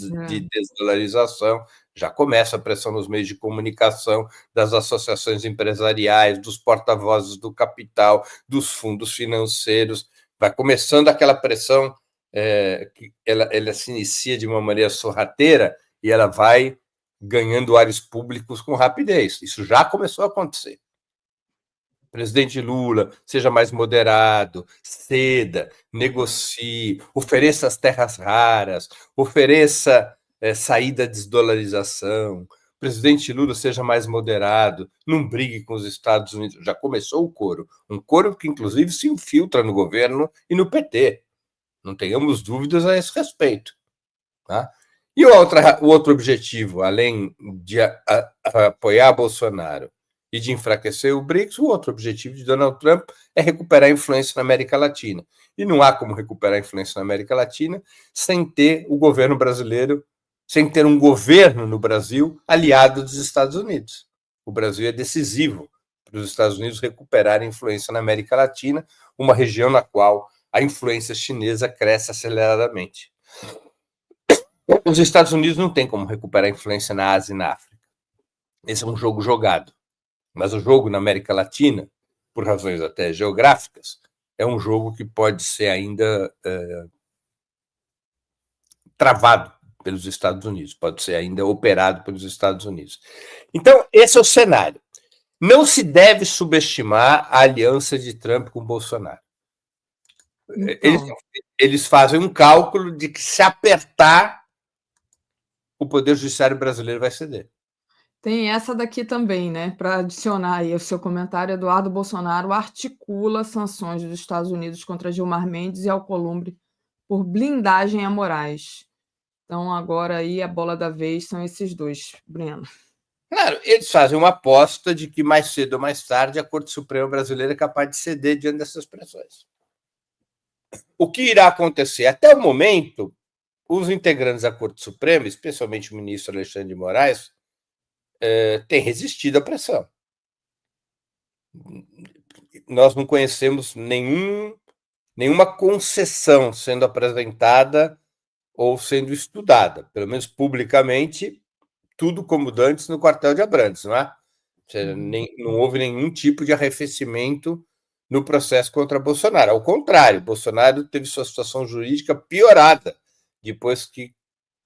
desdolarização. Já começa a pressão nos meios de comunicação, das associações empresariais, dos porta-vozes do capital, dos fundos financeiros. Vai começando aquela pressão que ela se inicia de uma maneira sorrateira e ela vai ganhando ares públicos com rapidez. Isso já começou a acontecer. Presidente Lula, seja mais moderado, ceda, negocie, ofereça as terras raras, ofereça saída à desdolarização. Presidente Lula, seja mais moderado, não brigue com os Estados Unidos. Já começou o coro, um coro que, inclusive, se infiltra no governo e no PT. Não tenhamos dúvidas a esse respeito. Tá? E o outro objetivo, além de apoiar Bolsonaro e de enfraquecer o BRICS, o outro objetivo de Donald Trump é recuperar a influência na América Latina. E não há como recuperar a influência na América Latina sem ter o governo brasileiro, sem ter um governo no Brasil aliado dos Estados Unidos. O Brasil é decisivo para os Estados Unidos recuperarem influência na América Latina, uma região na qual a influência chinesa cresce aceleradamente. Os Estados Unidos não têm como recuperar a influência na Ásia e na África. Esse é um jogo jogado. Mas o jogo na América Latina, por razões até geográficas, é um jogo que pode ser ainda travado pelos Estados Unidos, pode ser ainda operado pelos Estados Unidos. Então, esse é o cenário. Não se deve subestimar a aliança de Trump com Bolsonaro. Então, eles fazem um cálculo de que, se apertar, o Poder Judiciário brasileiro vai ceder. Tem essa daqui também, né? Para adicionar aí o seu comentário, Eduardo Bolsonaro articula sanções dos Estados Unidos contra Gilmar Mendes e Alcolumbre por blindagem a Moraes. Então, agora aí a bola da vez são esses dois, Breno. Claro, eles fazem uma aposta de que mais cedo ou mais tarde a Corte Suprema Brasileira é capaz de ceder diante dessas pressões. O que irá acontecer? Até o momento, os integrantes da Corte Suprema, especialmente o ministro Alexandre de Moraes, têm resistido à pressão. Nós não conhecemos nenhuma concessão sendo apresentada ou sendo estudada, pelo menos publicamente, tudo como dantes no quartel de Abrantes, não é? Ou seja, não houve nenhum tipo de arrefecimento no processo contra Bolsonaro. Ao contrário, Bolsonaro teve sua situação jurídica piorada depois que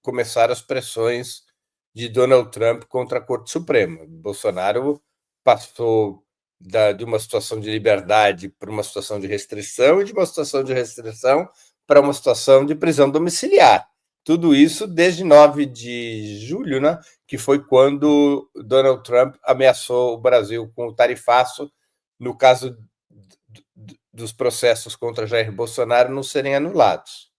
começaram as pressões de Donald Trump contra a Corte Suprema. Bolsonaro passou de uma situação de liberdade para uma situação de restrição e de uma situação de restrição para uma situação de prisão domiciliar. Tudo isso desde 9 de julho, né, que foi quando Donald Trump ameaçou o Brasil com o tarifaço, no caso dos processos contra Jair Bolsonaro não serem anulados.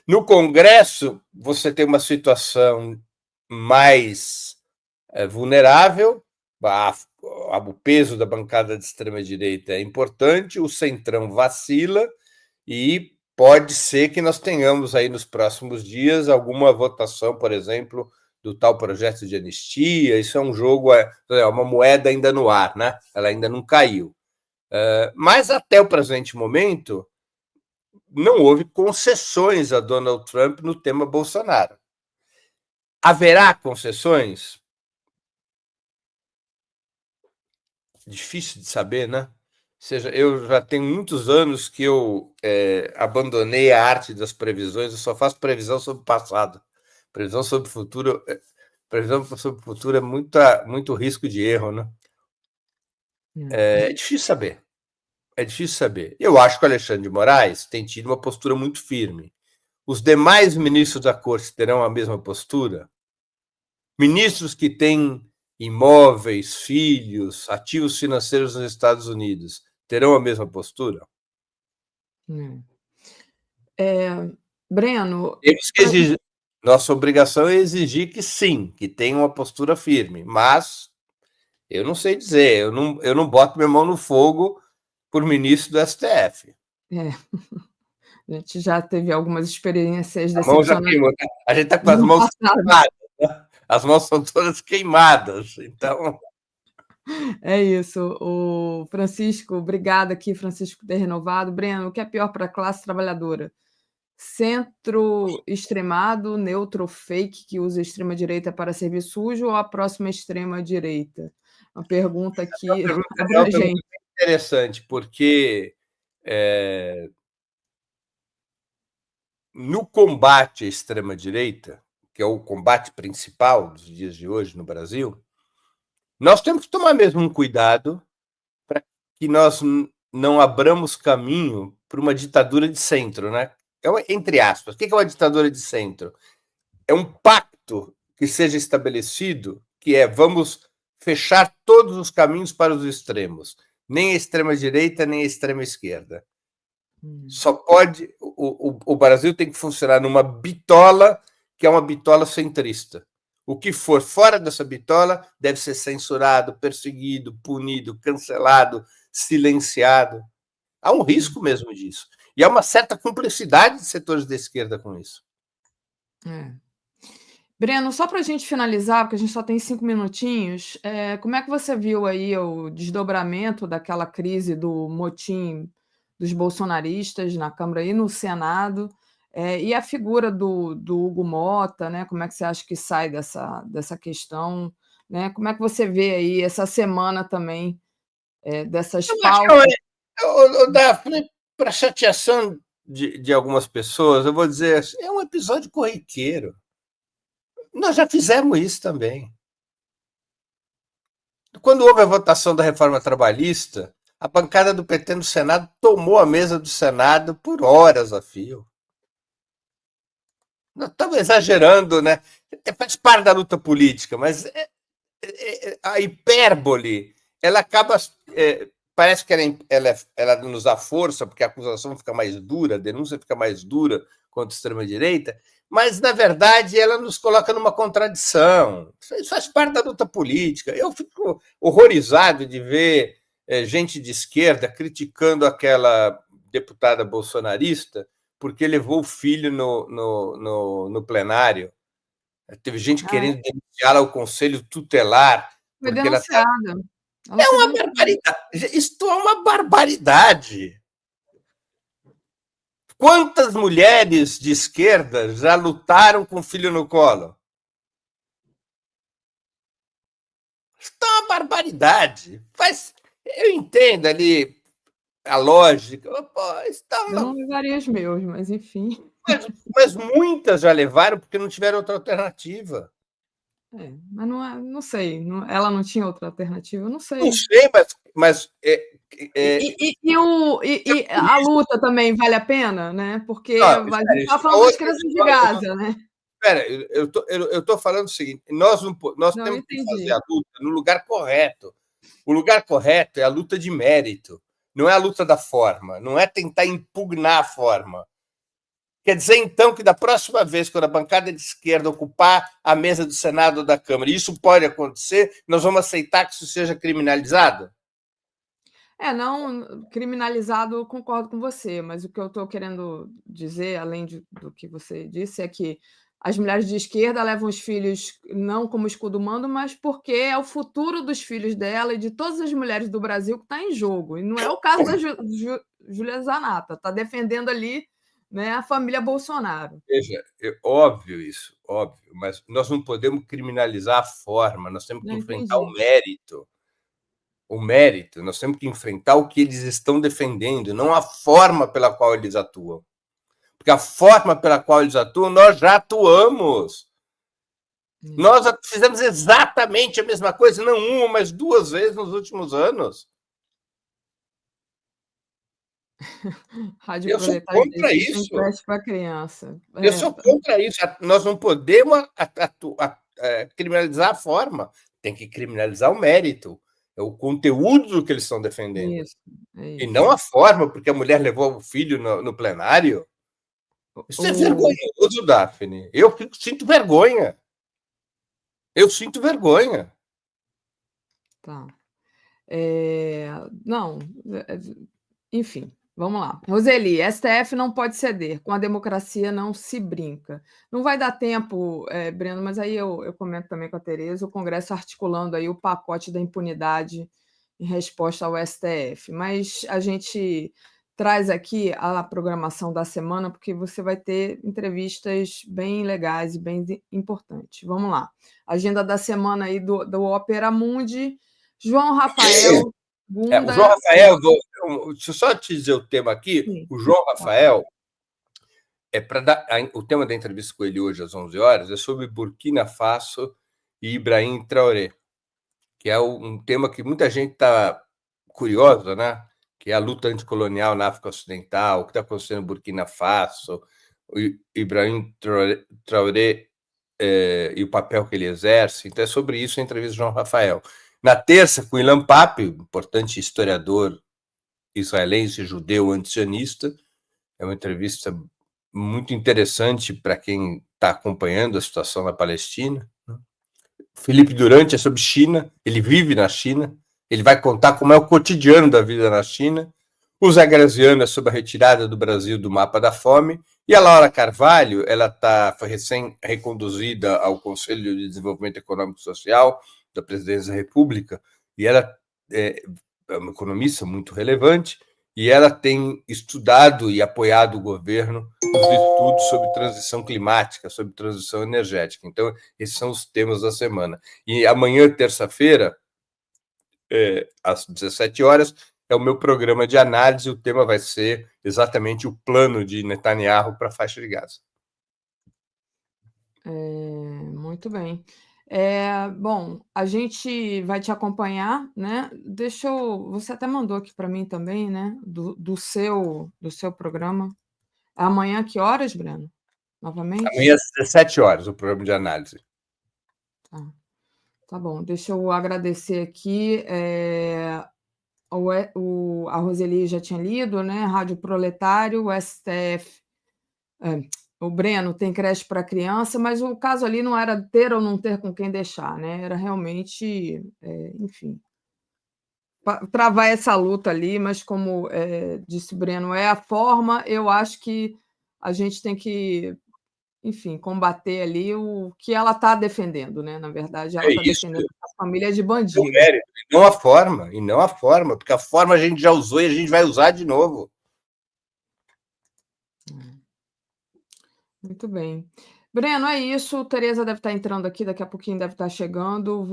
No Congresso, você tem uma situação mais vulnerável, o peso da bancada de extrema-direita é importante, o centrão vacila e pode ser que nós tenhamos aí nos próximos dias alguma votação, por exemplo, do tal projeto de anistia. Isso é um jogo, é uma moeda ainda no ar, né? Ela ainda não caiu. Mas até o presente momento, não houve concessões a Donald Trump no tema Bolsonaro. Haverá concessões? Difícil de saber, né? Ou seja, eu já tenho muitos anos que eu abandonei a arte das previsões, eu só faço previsão sobre o passado. Previsão sobre o futuro é muito risco de erro, né? É difícil saber. É difícil saber. Eu acho que o Alexandre de Moraes tem tido uma postura muito firme. Os demais ministros da Corte terão a mesma postura? Ministros que têm imóveis, filhos, ativos financeiros nos Estados Unidos, terão a mesma postura? Breno... Nossa obrigação é exigir que sim, que tenha uma postura firme, mas eu não sei dizer, eu não boto minha mão no fogo por ministro do STF. É. A gente já teve algumas experiências A mão já decepcionantes queimou, a gente está com as no mãos passado. queimadas, né? As mãos são todas queimadas, então... É isso. O Francisco, obrigada aqui, Francisco ter renovado. Breno, o que é pior para a classe trabalhadora? Centro extremado, neutro fake, que usa a extrema-direita para servir sujo, ou a próxima extrema-direita? Uma pergunta aqui É uma pergunta abrangente. interessante, porque no combate à extrema-direita, que é o combate principal dos dias de hoje no Brasil, nós temos que tomar mesmo um cuidado para que nós não abramos caminho para uma ditadura de centro, né? Entre aspas. O que é uma ditadura de centro? É um pacto que seja estabelecido, que é vamos fechar todos os caminhos para os extremos, nem a extrema-direita, nem a extrema-esquerda. Só pode... O Brasil tem que funcionar numa bitola, que é uma bitola centrista. O que for fora dessa bitola deve ser censurado, perseguido, punido, cancelado, silenciado. Há um risco mesmo disso. E há uma certa cumplicidade de setores da esquerda com isso. É. Breno, só para a gente finalizar, porque a gente só tem 5 minutinhos, como é que você viu aí o desdobramento daquela crise do motim dos bolsonaristas na Câmara e no Senado, e a figura do Hugo Mota, né? Como é que você acha que sai dessa questão? Né? Como é que você vê aí essa semana também dessas pautas? Para chateação de algumas pessoas, eu vou dizer assim, é um episódio corriqueiro. Nós já fizemos isso também. Quando houve a votação da reforma trabalhista, a bancada do PT no Senado tomou a mesa do Senado por horas a fio. Nós estamos exagerando, né? Faz parte da luta política, mas a hipérbole, ela acaba... parece que ela nos dá força, porque a acusação fica mais dura, a denúncia fica mais dura contra a extrema-direita, mas, na verdade, ela nos coloca numa contradição. Isso faz parte da luta política. Eu fico horrorizado de ver gente de esquerda criticando aquela deputada bolsonarista porque levou o filho no plenário. Teve gente querendo denunciá-la ao Conselho Tutelar. Foi Porque ela denunciada. É uma barbaridade. Isto é uma barbaridade. Quantas mulheres de esquerda já lutaram com o filho no colo? Isso é uma barbaridade. Eu entendo ali a lógica. Eu não levaria os meus, mas enfim. Mas muitas já levaram porque não tiveram outra alternativa. Mas não sei. Ela não tinha outra alternativa? Eu não sei. Não sei, mas E a luta também vale a pena, né? Porque a gente está falando das crianças de Gaza, né? Espera, eu estou falando o seguinte: nós temos que fazer a luta no lugar correto. O lugar correto é a luta de mérito, não é a luta da forma, não é tentar impugnar a forma. Quer dizer, então, que da próxima vez, quando a bancada de esquerda ocupar a mesa do Senado ou da Câmara, e isso pode acontecer, nós vamos aceitar que isso seja criminalizado? Não, criminalizado, eu concordo com você, mas o que eu estou querendo dizer, além do que você disse, é que as mulheres de esquerda levam os filhos não como escudo humano, mas porque é o futuro dos filhos dela e de todas as mulheres do Brasil que está em jogo. E não é o caso da Júlia Zanata, está defendendo ali, né, a família Bolsonaro. Veja, óbvio isso, óbvio, mas nós não podemos criminalizar a forma, nós temos que enfrentar o mérito. O mérito, nós temos que enfrentar o que eles estão defendendo, não a forma pela qual eles atuam. Porque a forma pela qual eles atuam, nós já atuamos. Nós fizemos exatamente a mesma coisa, não uma, mas 2 vezes nos últimos anos. Eu sou contra isso. Para criança. Eu sou contra isso. Nós não podemos criminalizar a forma. Tem que criminalizar o mérito. É o conteúdo do que eles estão defendendo. Isso. E não a forma, porque a mulher levou o filho no plenário. Isso é vergonhoso, Daphne. Eu sinto vergonha. Eu sinto vergonha. Tá. Não, enfim, vamos lá. Roseli, STF não pode ceder, com a democracia não se brinca. Não vai dar tempo, Breno, mas aí eu comento também com a Tereza, o Congresso articulando aí o pacote da impunidade em resposta ao STF. Mas a gente traz aqui a programação da semana, porque você vai ter entrevistas bem legais e bem importantes. Vamos lá. Agenda da semana aí do Opera Mundi. João Rafael O João Rafael, deixa eu só te dizer o tema aqui. Sim. O João Rafael, o tema da entrevista com ele hoje às 11 horas é sobre Burkina Faso e Ibrahim Traoré, que é um tema que muita gente está curiosa, né? Que é a luta anticolonial na África Ocidental, o que está acontecendo em Burkina Faso, o Ibrahim Traoré e o papel que ele exerce. Então é sobre isso a entrevista do João Rafael. Na terça, com Ilan Pappe, importante historiador israelense, judeu, antisionista. É uma entrevista muito interessante para quem está acompanhando a situação na Palestina. Felipe Durante é sobre China, ele vive na China, ele vai contar como é o cotidiano da vida na China. O Zé Graziano é sobre a retirada do Brasil do mapa da fome. E a Laura Carvalho, ela foi recém-reconduzida ao Conselho de Desenvolvimento Econômico e Social da Presidência da República, e ela é uma economista muito relevante, e ela tem estudado e apoiado o governo nos estudos sobre transição climática, sobre transição energética. Então, esses são os temas da semana. E amanhã, terça-feira, às 17 horas, é o meu programa de análise. O tema vai ser exatamente o plano de Netanyahu para a faixa de Gaza. Muito bem. Bom, a gente vai te acompanhar, né? Você até mandou aqui para mim também, né? Do seu programa. Amanhã, que horas, Breno? Novamente? Amanhã às 17 horas, o programa de análise. Tá bom, deixa eu agradecer aqui. A Roseli já tinha lido, né? Rádio Proletário, o STF. O Breno tem creche para criança, mas o caso ali não era ter ou não ter com quem deixar, né? Era realmente, enfim, travar essa luta ali, mas como disse o Breno, é a forma. Eu acho que a gente tem que, enfim, combater ali o que ela está defendendo, né? Na verdade, ela está defendendo a família de bandidos. E não a forma, porque a forma a gente já usou e a gente vai usar de novo. Muito bem. Breno, é isso. Tereza deve estar entrando aqui, daqui a pouquinho deve estar chegando.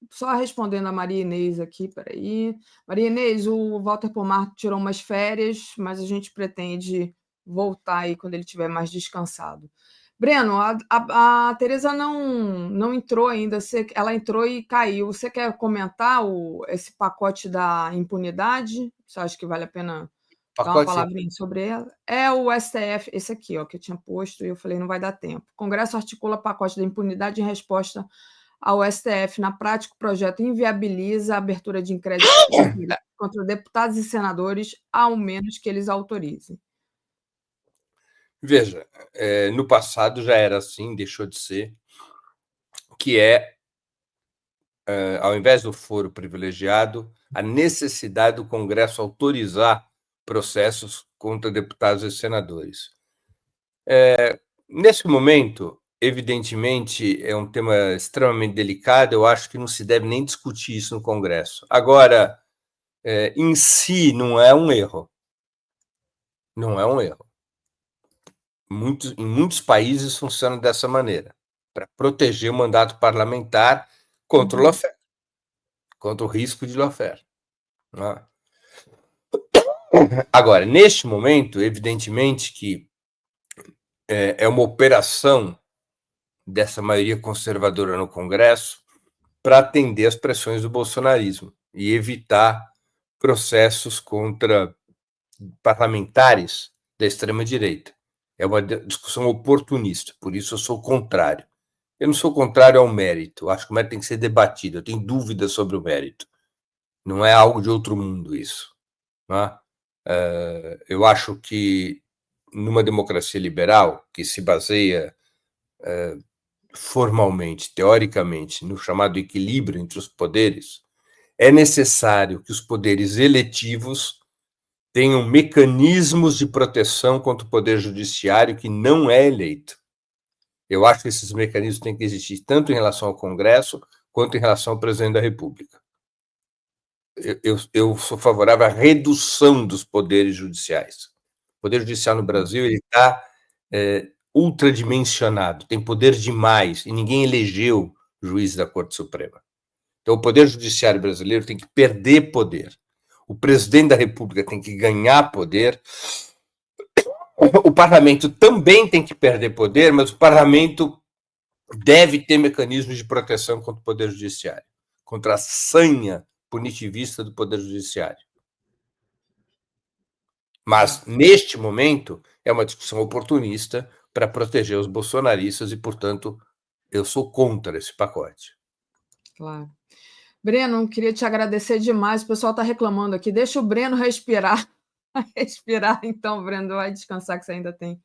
Só respondendo a Maria Inês aqui, peraí. Maria Inês, o Walter Pomar tirou umas férias, mas a gente pretende voltar aí quando ele estiver mais descansado. Breno, a Tereza não entrou ainda, ela entrou e caiu. Você quer comentar esse pacote da impunidade? Você acha que vale a pena dar uma palavrinha sobre ela? É o STF, esse aqui, ó, que eu tinha posto, e eu falei, não vai dar tempo. O Congresso articula pacote da impunidade em resposta ao STF. Na prática, o projeto inviabiliza a abertura de inquéritos contra deputados e senadores, ao menos que eles autorizem. Veja, no passado já era assim, deixou de ser, que ao invés do foro privilegiado, a necessidade do Congresso autorizar processos contra deputados e senadores. Nesse momento, evidentemente, é um tema extremamente delicado, eu acho que não se deve nem discutir isso no Congresso. Agora, em si, não é um erro. Não é um erro. Em muitos países funciona dessa maneira, para proteger o mandato parlamentar contra o lawfare, contra o risco de lawfare. Agora, neste momento, evidentemente que é uma operação dessa maioria conservadora no Congresso para atender às pressões do bolsonarismo e evitar processos contra parlamentares da extrema-direita. É uma discussão oportunista, por isso eu sou contrário. Eu não sou contrário ao mérito, acho que o mérito tem que ser debatido, eu tenho dúvidas sobre o mérito. Não é algo de outro mundo isso. Não é? Eu acho que numa democracia liberal, que se baseia formalmente, teoricamente, no chamado equilíbrio entre os poderes, é necessário que os poderes eletivos tenham mecanismos de proteção contra o poder judiciário que não é eleito. Eu acho que esses mecanismos têm que existir tanto em relação ao Congresso quanto em relação ao presidente da República. Eu sou favorável à redução dos poderes judiciais. O poder judicial no Brasil está ultradimensionado, tem poder demais, e ninguém elegeu juiz da Corte Suprema. Então, o poder judiciário brasileiro tem que perder poder. O presidente da República tem que ganhar poder. O parlamento também tem que perder poder, mas o parlamento deve ter mecanismos de proteção contra o poder judiciário, contra a sanha punitivista do poder judiciário. Mas, neste momento, é uma discussão oportunista para proteger os bolsonaristas e, portanto, eu sou contra esse pacote. Claro. Breno, queria te agradecer demais. O pessoal está reclamando aqui. Deixa o Breno respirar. Respirar, então, Breno, vai descansar que você ainda tem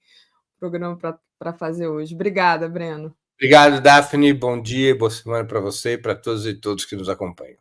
programa para fazer hoje. Obrigada, Breno. Obrigado, Daphne. Bom dia e boa semana para você e para todos e todos que nos acompanham.